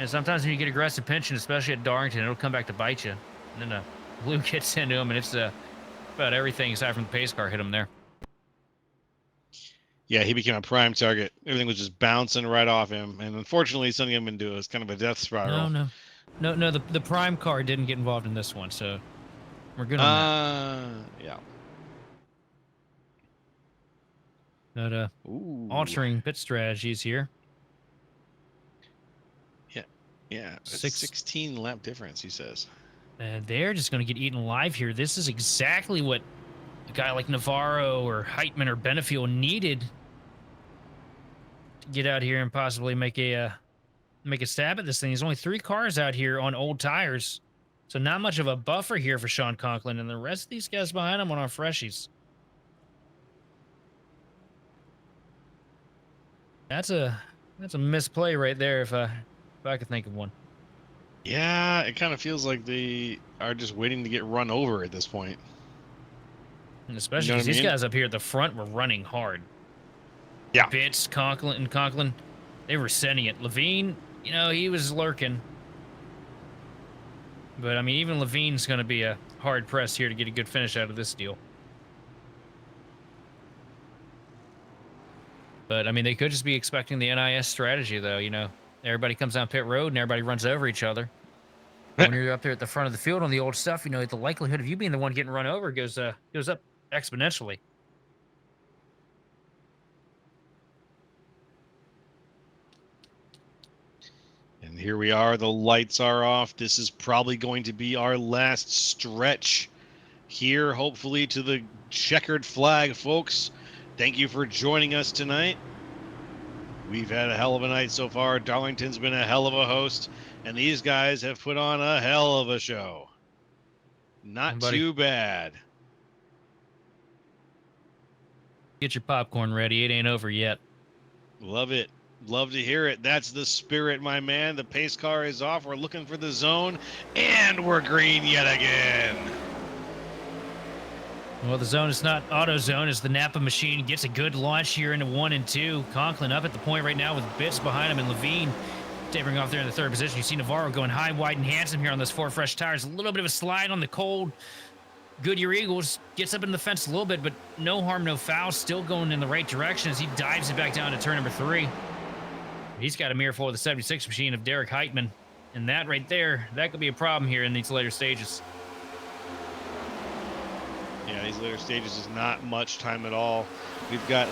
And sometimes when you get aggressive pinching, especially at Darlington, it'll come back to bite you. And then blue gets into him, and it's about everything aside from the pace car hit him there. Yeah, he became a prime target. Everything was just bouncing right off him, and unfortunately, sending him into kind of a death spiral. No. The prime car didn't get involved in this one, so we're good on that. Yeah. But altering pit strategies here. Yeah. 16 lap difference, he says. They're just going to get eaten alive here. This is exactly what a guy like Navarro or Heitman or Benefiel needed to get out here and possibly make a stab at this thing. There's only 3 cars out here on old tires, so not much of a buffer here for Sean Conklin, and the rest of these guys behind him on our freshies. That's a misplay right there if I could think of one. Yeah, it kind of feels like they are just waiting to get run over at this point. And especially because these guys up here at the front were running hard. Yeah. Bitts, Conklin, they were sending it. Levine, you know, he was lurking. But, I mean, even Levine's going to be a hard press here to get a good finish out of this deal. But, I mean, they could just be expecting the NiS strategy, though, you know. Everybody comes down pit road and everybody runs over each other. When you're up there at the front of the field on the old stuff, you know, the likelihood of you being the one getting run over goes up exponentially. And here we are. The lights are off. This is probably going to be our last stretch here, hopefully, to the checkered flag, folks. Thank you for joining us tonight. We've had a hell of a night so far. Darlington's been a hell of a host, and these guys have put on a hell of a show. Not too bad. Get your popcorn ready. It ain't over yet. Love it. Love to hear it. That's the spirit, my man. The pace car is off. We're looking for the zone, and we're green yet again. Well, the zone is not auto zone as the Napa machine gets a good launch here into 1 and 2. Conklin up at the point right now with Bitts behind him and Levine tapering off there in the third position. You see Navarro going high, wide, and handsome here on those 4 fresh tires. A little bit of a slide on the cold Goodyear Eagles. Gets up in the fence a little bit, but no harm, no foul. Still going in the right direction as he dives it back down to turn number 3. He's got a mirror full of the 76 machine of Derek Heitman. And that right there, that could be a problem here in these later stages. Yeah, these later stages is not much time at all. We've got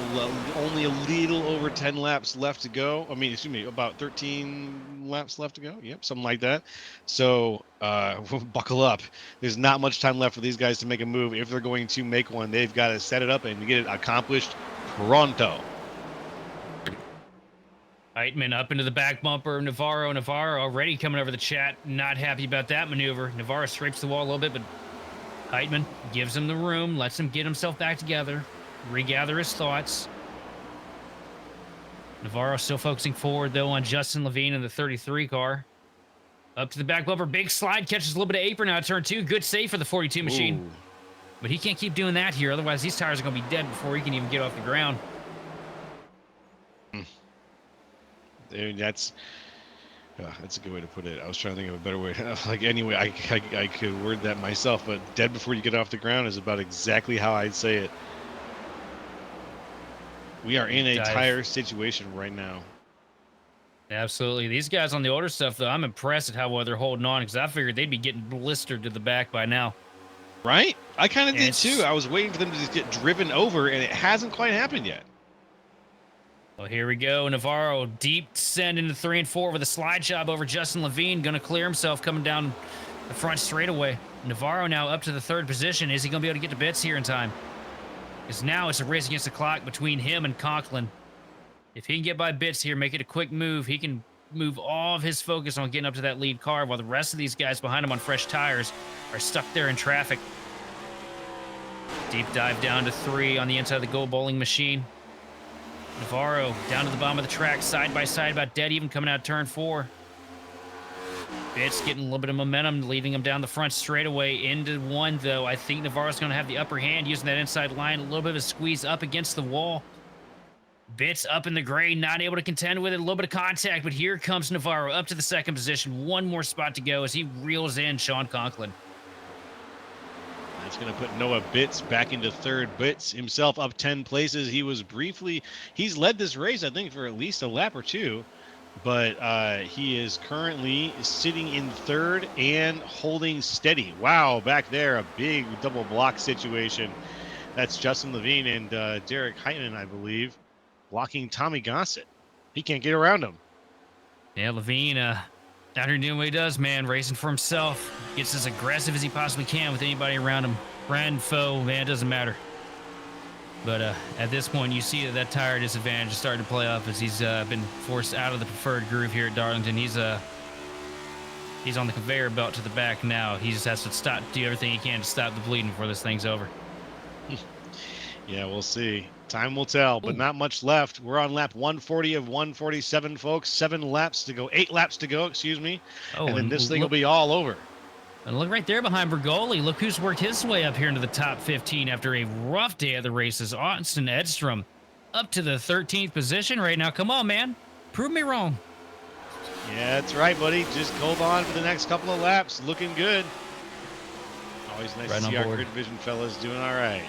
only a little over 10 laps left to go. I mean, excuse me, about 13 laps left to go. Yep, something like that. So buckle up. There's not much time left for these guys to make a move. If they're going to make one, they've got to set it up and get it accomplished pronto. Heitman up into the back bumper. Navarro already coming over the chat. Not happy about that maneuver. Navarro scrapes the wall a little bit, but Heitman gives him the room, lets him get himself back together, regather his thoughts. Navarro still focusing forward, though, on Justin Levine in the 33 car. Up to the back bumper. Big slide. Catches a little bit of apron out of turn 2. Good save for the 42 machine. Ooh. But he can't keep doing that here. Otherwise, these tires are going to be dead before he can even get off the ground. Dude, that's a good way to put it. I was trying to think of a better way. Like, anyway, I could word that myself, but dead before you get off the ground is about exactly how I'd say it. We are in a tire situation right now. Absolutely. These guys on the older stuff, though, I'm impressed at how well they're holding on, because I figured they'd be getting blistered to the back by now. Right? I kind of did, too. I was waiting for them to just get driven over, and it hasn't quite happened yet. Well, here we go. Navarro deep send into 3 and 4 with a slide job over Justin Levine. Going to clear himself coming down the front straightaway. Navarro now up to the 3rd position. Is he going to be able to get to Bitts here in time? Because now it's a race against the clock between him and Conklin. If he can get by Bitts here, make it a quick move, he can move all of his focus on getting up to that lead car while the rest of these guys behind him on fresh tires are stuck there in traffic. Deep dive down to 3 on the inside of the Go Bowling machine. Navarro down to the bottom of the track, side by side, about dead even coming out turn 4. Bitts getting a little bit of momentum, leading him down the front straightaway into 1, though. I think Navarro's going to have the upper hand using that inside line. A little bit of a squeeze up against the wall. Bitts up in the gray, not able to contend with it. A little bit of contact, but here comes Navarro up to the 2nd position. 1 more spot to go as he reels in Sean Conklin. That's going to put Noah Bitts back into 3rd. Bitts himself up 10 places. He's led this race, I think, for at least a lap or 2. But he is currently sitting in 3rd and holding steady. Wow, back there, a big double block situation. That's Justin Levine and Derek Heitman, I believe, blocking Tommy Gossett. He can't get around him. Yeah, Levine out here doing what he does, man, racing for himself. Gets as aggressive as he possibly can with anybody around him. Friend, foe, man, it doesn't matter. But at this point, you see that tire disadvantage is starting to play up as he's been forced out of the preferred groove here at Darlington. He's on the conveyor belt to the back now. He just has to do everything he can to stop the bleeding before this thing's over. Yeah, we'll see. Time will tell, but not much left. We're on lap 140 of 147, folks. 7 laps to go. 8 laps to go, excuse me. Oh, and then this thing will be all over. And look right there behind Bergoli. Look who's worked his way up here into the top 15 after a rough day of the races. Austin Edstrom up to the 13th position right now. Come on, man. Prove me wrong. Yeah, that's right, buddy. Just hold on for the next couple of laps. Looking good. Always nice to see our Grid Vision fellas doing all right.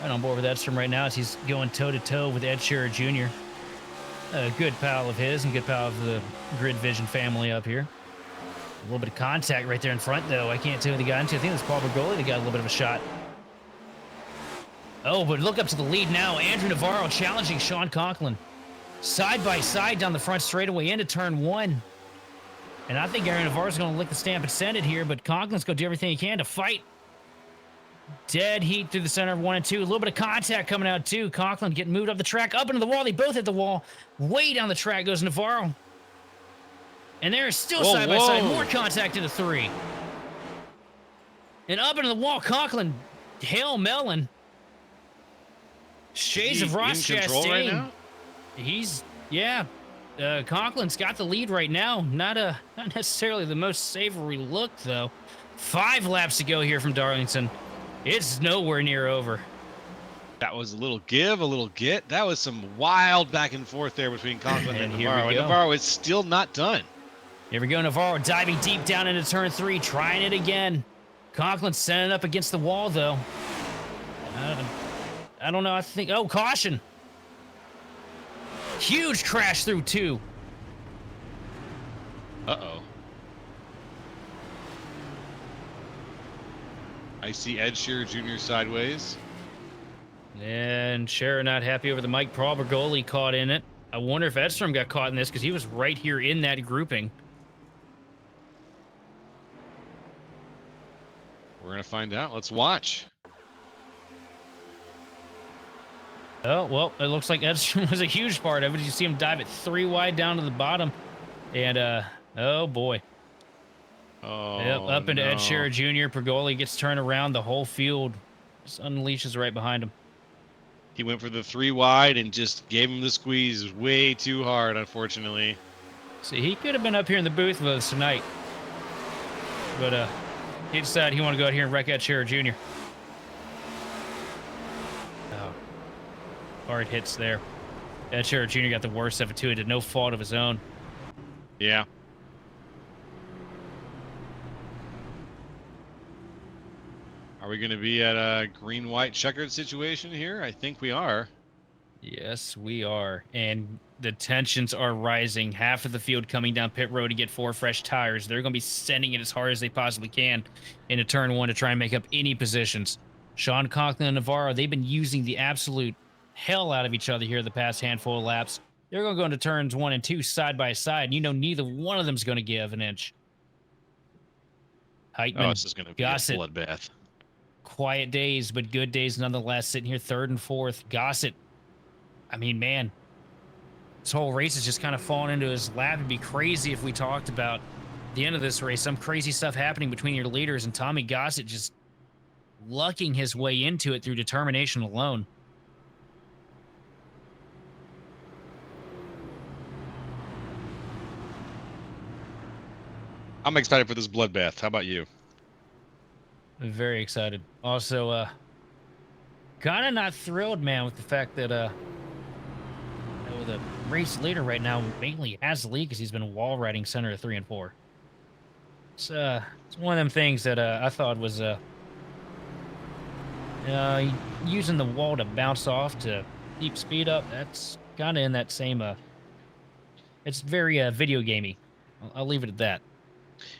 Right on board with Edstrom right now as he's going toe-to-toe with Ed Shearer Jr. A good pal of his and good pal of the Grid Vision family up here. A little bit of contact right there in front, though. I can't tell who they got into. I think it was Paul Bergoli that got a little bit of a shot. Oh, but look up to the lead now. Andrew Navarro challenging Sean Conklin. Side by side down the front straightaway into turn 1. And I think Aaron Navarro's going to lick the stamp and send it here, but Conklin's going to do everything he can to fight. Dead heat through the center of 1 and 2. A little bit of contact coming out, too. Conklin getting moved up the track, up into the wall. They both hit the wall. Way down the track goes Navarro. And they're still side by side. More contact into 3. And up into the wall, Conklin. Hail Melon. Shades of Ross Chastain. Right now? He's, yeah. Conklin's got the lead right now. Not necessarily the most savory look, though. 5 laps to go here from Darlington. It's nowhere near over. That was a little give, a little get. That was some wild back and forth there between Conklin and Navarro. And Navarro is still not done. Here we go, Navarro diving deep down into turn 3, trying it again. Conklin sending it up against the wall, though. I don't know. I think, oh, caution. Huge crash through 2. Uh-oh. I see Ed Shearer Jr. sideways. And Shearer not happy over the Mike Paul Bergoli caught in it. I wonder if Edstrom got caught in this because he was right here in that grouping. We're going to find out. Let's watch. Oh, well, it looks like Edstrom was a huge part of it. You see him dive it 3 wide down to the bottom. And, oh, boy. Oh, yep, up into Ed Shearer Jr. Bergoli gets turned around. The whole field just unleashes right behind him. He went for the 3 wide and just gave him the squeeze way too hard, unfortunately. See, he could have been up here in the booth with us tonight. But, he decided he wanted to go out here and wreck Ed Shearer Jr. Oh. Hard hits there. Ed Shearer Jr. got the worst of it, too. It did no fault of his own. Yeah. Are we going to be at a green-white checkered situation here? I think we are. Yes, we are. And the tensions are rising. Half of the field coming down pit road to get 4 fresh tires. They're going to be sending it as hard as they possibly can into turn 1 to try and make up any positions. Sean Conklin and Navarro, they've been using the absolute hell out of each other here the past handful of laps. They're going to go into turns 1 and 2 side by side. And you know neither one of them is going to give an inch. Heitman, this is going to be a bloodbath. Quiet days, but good days nonetheless. Sitting here 3rd and 4th. Gossett. I mean, man, this whole race is just kind of falling into his lap. It'd be crazy if we talked about the end of this race. Some crazy stuff happening between your leaders and Tommy Gossett just lucking his way into it through determination alone. I'm excited for this bloodbath. How about you? I'm very excited. Also, kind of not thrilled, man, with the fact that the race leader right now mainly has the lead because he's been wall riding center of 3 and 4. It's one of them things that I thought was using the wall to bounce off to keep speed up. That's kind of in that same. It's very video gamey. I'll leave it at that.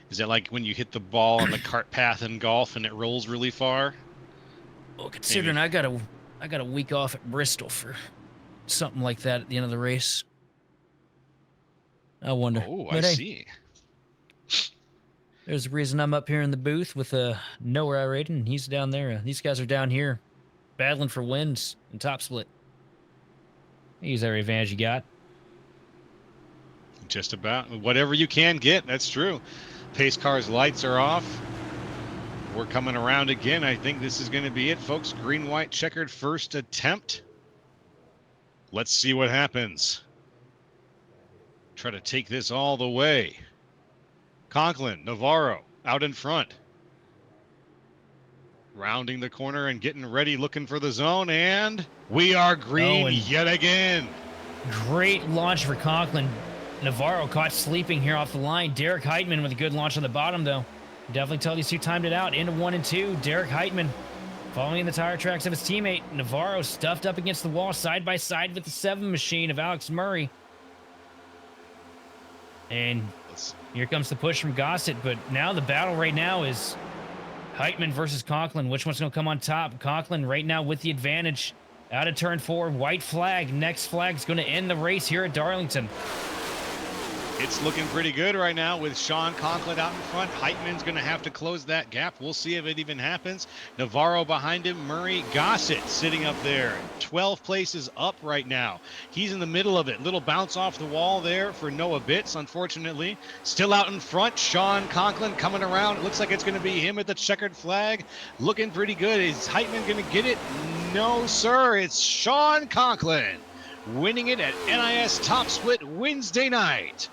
Is that like when you hit the ball on the cart path in golf and it rolls really far? Well, considering I got a week off at Bristol for something like that at the end of the race. I wonder. Oh, I see. There's a reason I'm up here in the booth with Nowhere Raiden, and he's down there. These guys are down here battling for wins in top split. Use every advantage you got. Just about. Whatever you can get, that's true. Pace car's lights are off. We're coming around again. I think this is going to be it, folks. Green-white checkered first attempt. Let's see what happens. Try to take this all the way. Conklin, Navarro, out in front. Rounding the corner and getting ready, looking for the zone, and we are green yet again. Great launch for Conklin. Navarro caught sleeping here off the line. Derek Heitman with a good launch on the bottom, though. Definitely tell these two timed it out into 1 and 2. Derek Heitman following in the tire tracks of his teammate. Navarro stuffed up against the wall side by side with the 7 machine of Alex Murray. And here comes the push from Gossett, but now the battle right now is Heitman versus Conklin. Which one's going to come on top? Conklin right now with the advantage. Out of turn 4, white flag. Next flag is going to end the race here at Darlington. It's looking pretty good right now with Sean Conklin out in front. Heitman's going to have to close that gap. We'll see if it even happens. Navarro behind him. Murray, Gossett sitting up there. 12 places up right now. He's in the middle of it. Little bounce off the wall there for Noah Bitts, unfortunately. Still out in front. Sean Conklin coming around. It looks like it's going to be him at the checkered flag. Looking pretty good. Is Heitman going to get it? No, sir. It's Sean Conklin winning it at NiS Top Split Wednesday night.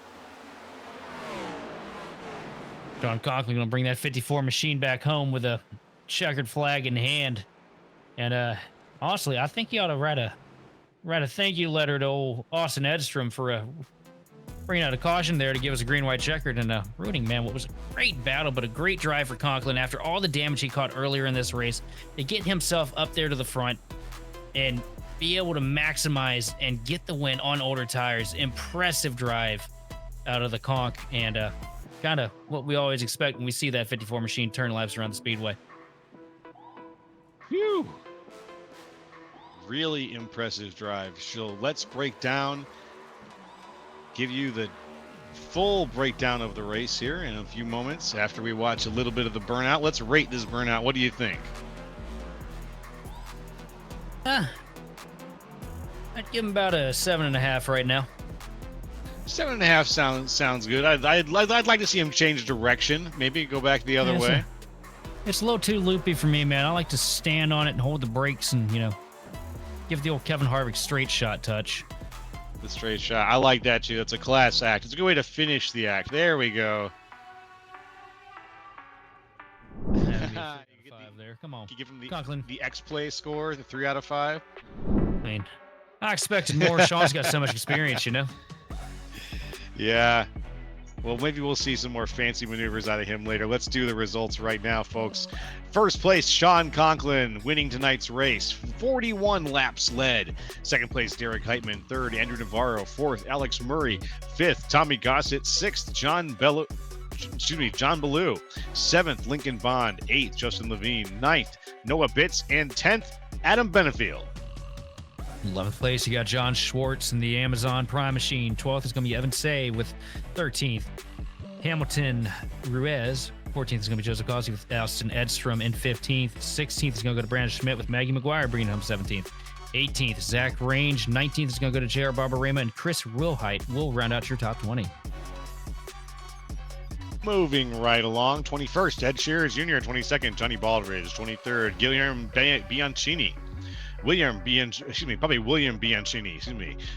Sean Conklin going to bring that 54 machine back home with a checkered flag in hand. And honestly, I think he ought to write a thank you letter to old Austin Edstrom for bringing out a caution there to give us a green-white checkered and ruining, man, what was a great battle, but a great drive for Conklin after all the damage he caught earlier in this race to get himself up there to the front and be able to maximize and get the win on older tires. Impressive drive out of the Conk, and kind of what we always expect when we see that 54 machine turn laps around the speedway. Phew. Really impressive drive. So let's break down, give you the full breakdown of the race here in a few moments after we watch a little bit of the burnout. Let's rate this burnout. What do you think? I'd give him about a 7.5 right now. 7.5 sounds good. I'd like to see him change direction. Maybe go back the other way. It's a little too loopy for me, man. I like to stand on it and hold the brakes and, give the old Kevin Harvick straight shot touch. The straight shot. I like that too. That's a class act. It's a good way to finish the act. There we go. There. Come on. Can you give him Conklin. the X-Play score, the 3 out of 5? I mean, I expected more. Sean's got so much experience, Yeah. Well, maybe we'll see some more fancy maneuvers out of him later. Let's do the results right now, folks. First place, Sean Conklin, winning tonight's race. 41 laps led. Second place, Derek Heitman. Third, Andrew Navarro. Fourth, Alex Murray. Fifth, Tommy Gossett. Sixth, John Ballou. Seventh, Lincoln Bond. Eighth, Justin Levine. Ninth, Noah Bitts. And 10th, Adam Benefield. 11th place, you got John Schwartz in the Amazon Prime Machine. 12th is going to be Evan Say with 13th. Hamilton Ruiz. 14th is going to be Joseph Cosby with Austin Edstrom in 15th. 16th is going to go to Brandon Schmidt with Maggie McGuire bringing home 17th. 18th, Zach Range. 19th is going to go to J.R. Barbarema, and Chris Wilhite will round out your top 20. Moving right along, 21st, Ed Shearer Jr. 22nd, Johnny Baldridge. 23rd, Guillermo Bianchini. William Bianchini.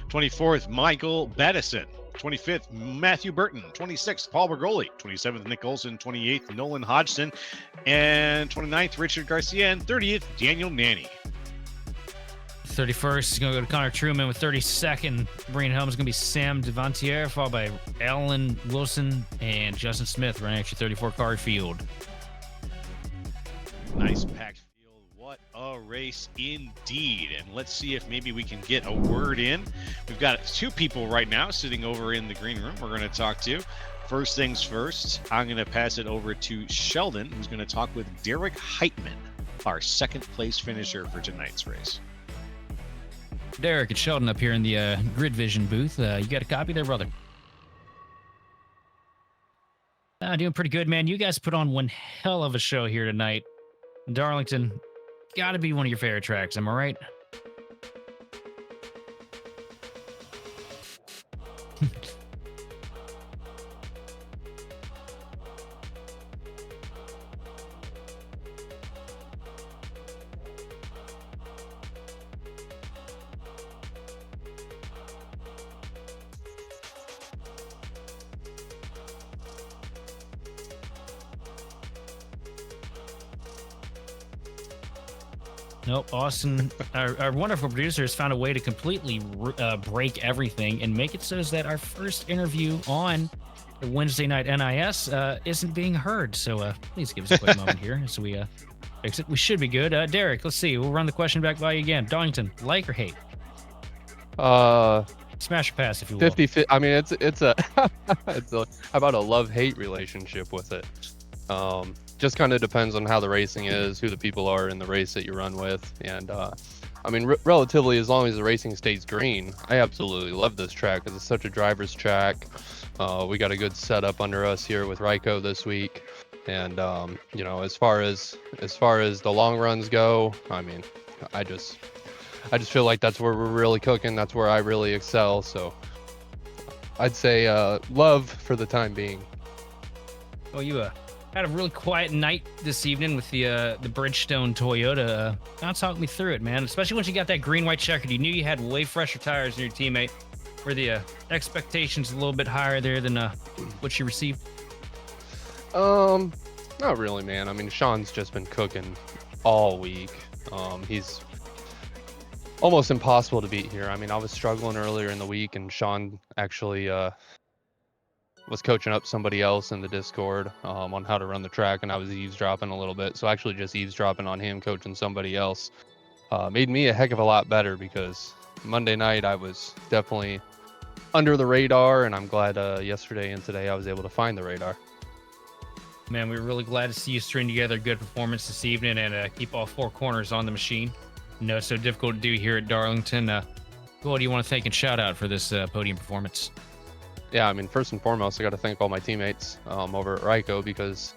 24th, Michael Battison. 25th, Matthew Burton. 26th, Paul Bergoli. 27th, Nick Olson. 28th, Nolan Hodgson. And 29th, Richard Garcia. And 30th, Daniel Nanny. 31st is going to go to Connor Truman with 32nd. Bringing home is going to be Sam Devantier, followed by Alan Wilson and Justin Smith running at your 34-car field. Nice packed field. What a race indeed. And let's see if maybe we can get a word in. We've got 2 people right now sitting over in the green room we're going to talk to. First things first, I'm going to pass it over to Sheldon, who's going to talk with Derek Heitman, our second place finisher for tonight's race. Derek, it's Sheldon up here in the Grid Vision booth. You got a copy there, brother? Doing pretty good, man. You guys put on one hell of a show here tonight. Darlington, got to be one of your favorite tracks, am I right? Nope. Austin, our wonderful producer, has found a way to completely break everything and make it so that our first interview on the Wednesday night NIS isn't being heard. So please give us a quick moment here so we fix it. We should be good. Derek, let's see. We'll run the question back by you again. Darlington, like or hate? Uh, Smash or pass, if you will. 50. I mean, it's a it's a how about a love-hate relationship with it. Just kind of depends on how the racing is, who the people are in the race that you run with, and I mean, relatively, as long as the racing stays green, I absolutely love this track because it's such a driver's track. We got a good setup under us here with Ryko this week, and you know, as far as the long runs go, I mean, I just feel like that's where we're really cooking. That's where I really excel. So I'd say love for the time being. Oh, you had a really quiet night this evening with the Bridgestone Toyota. Now talk me through it, man. Especially once you got that green-white checkered, you knew you had way fresher tires than your teammate. Were the expectations a little bit higher there than what you received? Not really, man. I mean, Sean's just been cooking all week. He's almost impossible to beat here. I mean, I was struggling earlier in the week, and Sean actually was coaching up somebody else in the Discord on how to run the track, and I was eavesdropping a little bit. So actually just eavesdropping on him coaching somebody else made me a heck of a lot better, because Monday night I was definitely under the radar, and I'm glad yesterday and today I was able to find the radar. Man, we were really glad to see you string together a good performance this evening and keep all four corners on the machine. No, it's so difficult to do here at Darlington. What do you want to thank and shout out for this podium performance? Yeah, I mean, first and foremost, I got to thank all my teammates over at Ryko, because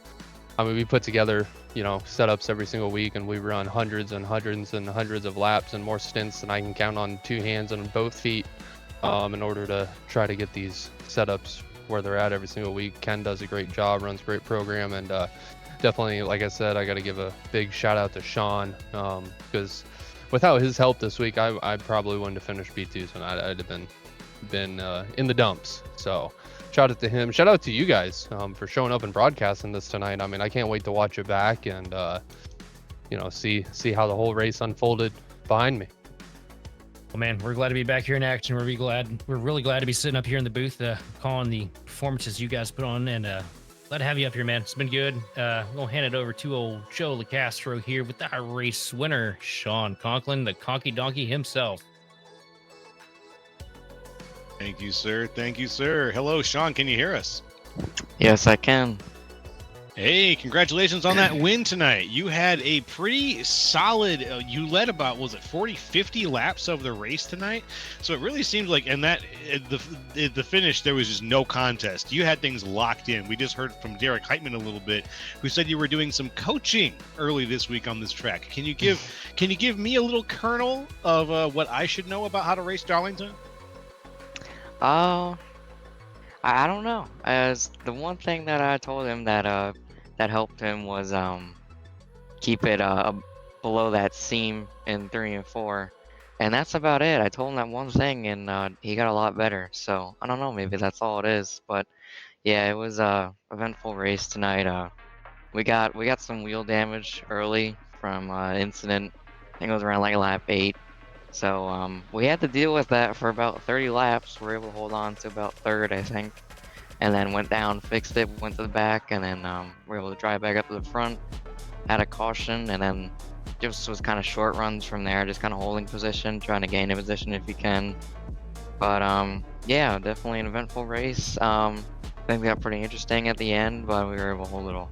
I mean, we put together, you know, setups every single week, and we run hundreds and hundreds and hundreds of laps and more stints than I can count on two hands and both feet in order to try to get these setups where they're at every single week. Ken does a great job, runs a great program, and definitely, like I said, I got to give a big shout out to Sean, because without his help this week, I probably wouldn't have finished P2, so I'd have been in the dumps. So shout out to him. Shout out to you guys for showing up and broadcasting this tonight. I mean, I can't wait to watch it back and you know, see how the whole race unfolded behind me. Well, man, we're glad to be back here in action. We're really glad to be sitting up here in the booth calling the performances you guys put on, and glad to have you up here, man. It's been good. We'll hand it over to old Joe LaCastro here with our race winner, Sean Conklin, the Conky Donkey himself. Thank you, sir. Thank you, sir. Hello, Sean. Can you hear us? Yes, I can. Hey, congratulations on that win tonight. You had a pretty solid, you led about, was it 40, 50 laps of the race tonight? So it really seemed like, and that, the finish, there was just no contest. You had things locked in. We just heard from Derek Heitman a little bit, who said you were doing some coaching early this week on this track. Can you give me a little kernel of what I should know about how to race Darlington? I don't know. As the one thing that I told him that helped him was keep it below that seam in 3 and 4, and that's about it. I told him that one thing, and he got a lot better. So I don't know. Maybe that's all it is. But yeah, it was a eventful race tonight. We got some wheel damage early from incident. I think it was around like lap 8. So we had to deal with that for about 30 laps. We were able to hold on to about 3rd, I think, and then went down, fixed it, went to the back, and then we were able to drive back up to the front, had a caution, and then just was kind of short runs from there, just kind of holding position, trying to gain a position if you can. But yeah, definitely an eventful race. Things got pretty interesting at the end, but we were able to hold it off.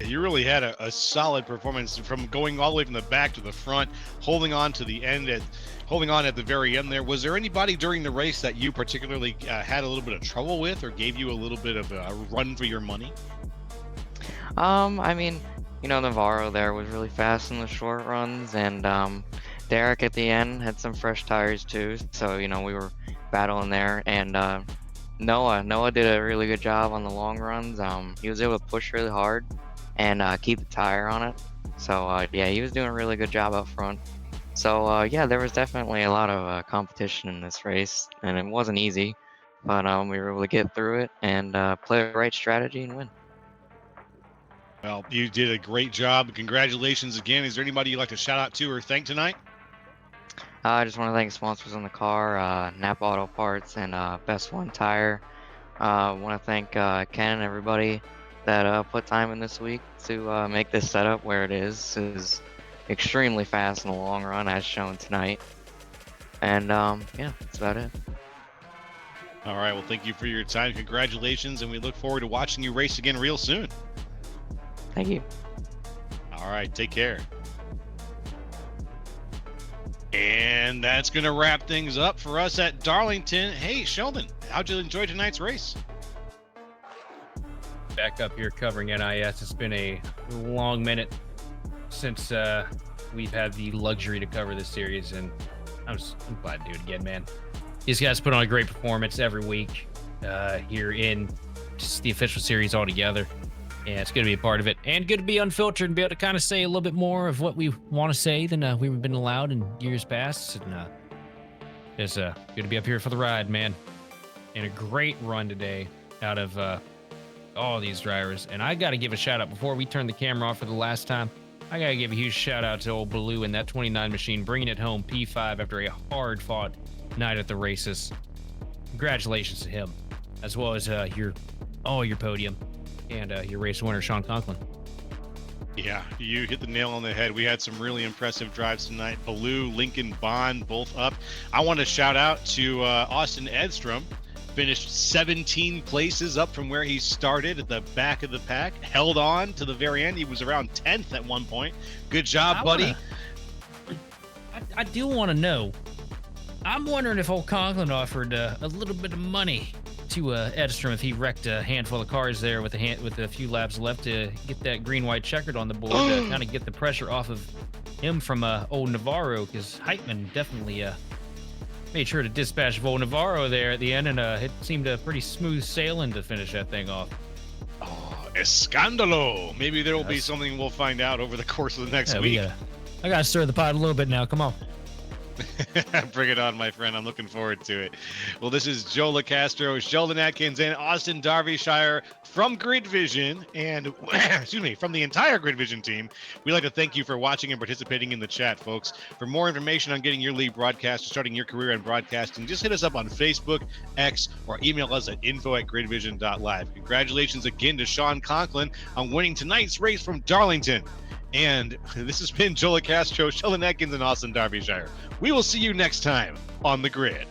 You really had a solid performance from going all the way from the back to the front, holding on to the end, holding on at the very end there. Was there anybody during the race that you particularly had a little bit of trouble with, or gave you a little bit of a run for your money? I mean, you know, Navarro there was really fast in the short runs, and Derek at the end had some fresh tires too. So, you know, we were battling there, and Noah did a really good job on the long runs. He was able to push really hard and keep the tire on it. So yeah, he was doing a really good job up front. So yeah, there was definitely a lot of competition in this race, and it wasn't easy, but we were able to get through it and play the right strategy and win. Well, you did a great job. Congratulations again. Is there anybody you'd like to shout out to or thank tonight? I just want to thank sponsors on the car, Napa Auto Parts and Best One Tire. I want to thank Ken and everybody that put time in this week to make this setup where it is. This is extremely fast in the long run, as shown tonight. And yeah, that's about it. All right. Well, thank you for your time. Congratulations. And we look forward to watching you race again real soon. Thank you. All right. Take care. And that's going to wrap things up for us at Darlington. Hey, Sheldon, how'd you enjoy tonight's race? Back up here covering NIS. It's been a long minute since we've had the luxury to cover this series, and I'm glad to do it again, man. These guys put on a great performance every week here in just the official series altogether. Yeah, it's good to be a part of it, and good to be unfiltered and be able to kind of say a little bit more of what we want to say than we've been allowed in years past. And it's good to be up here for the ride, man. And a great run today out of all these drivers. And I got to give a shout out before we turn the camera off for the last time. I got to give a huge shout out to old Baloo and that 29 machine bringing it home P5 after a hard fought night at the races. Congratulations to him, as well as your podium. And your race winner, Sean Conklin. Yeah, you hit the nail on the head. We had some really impressive drives tonight. Baloo, Lincoln, Bond, both up. I want to shout out to Austin Edstrom. Finished 17 places up from where he started at the back of the pack. Held on to the very end. He was around 10th at one point. Good job, buddy. I do want to know. I'm wondering if old Conklin offered a little bit of money to Edstrom if he wrecked a handful of cars there with a few laps left to get that green-white checkered on the board to kind of get the pressure off of him from old Navarro, because Heitman definitely made sure to dispatch old Navarro there at the end, and it seemed a pretty smooth sailing to finish that thing off. Oh, escandalo. Maybe there will be something we'll find out over the course of the next week. I got to stir the pot a little bit now. Come on. Bring it on, my friend. I'm looking forward to it. Well, this is Joe LaCastro, Sheldon Atkins, and Austin Darbyshire from Grid Vision, and excuse me, from the entire Grid Vision team. We'd like to thank you for watching and participating in the chat, folks. For more information on getting your lead broadcast or starting your career in broadcasting, just hit us up on Facebook, X, or email us at info@gridvision.live. Congratulations again to Sean Conklin on winning tonight's race from Darlington. And this has been Joe LaCastro, Sheldon Atkins, and Austin Darbyshire. We will see you next time on the grid.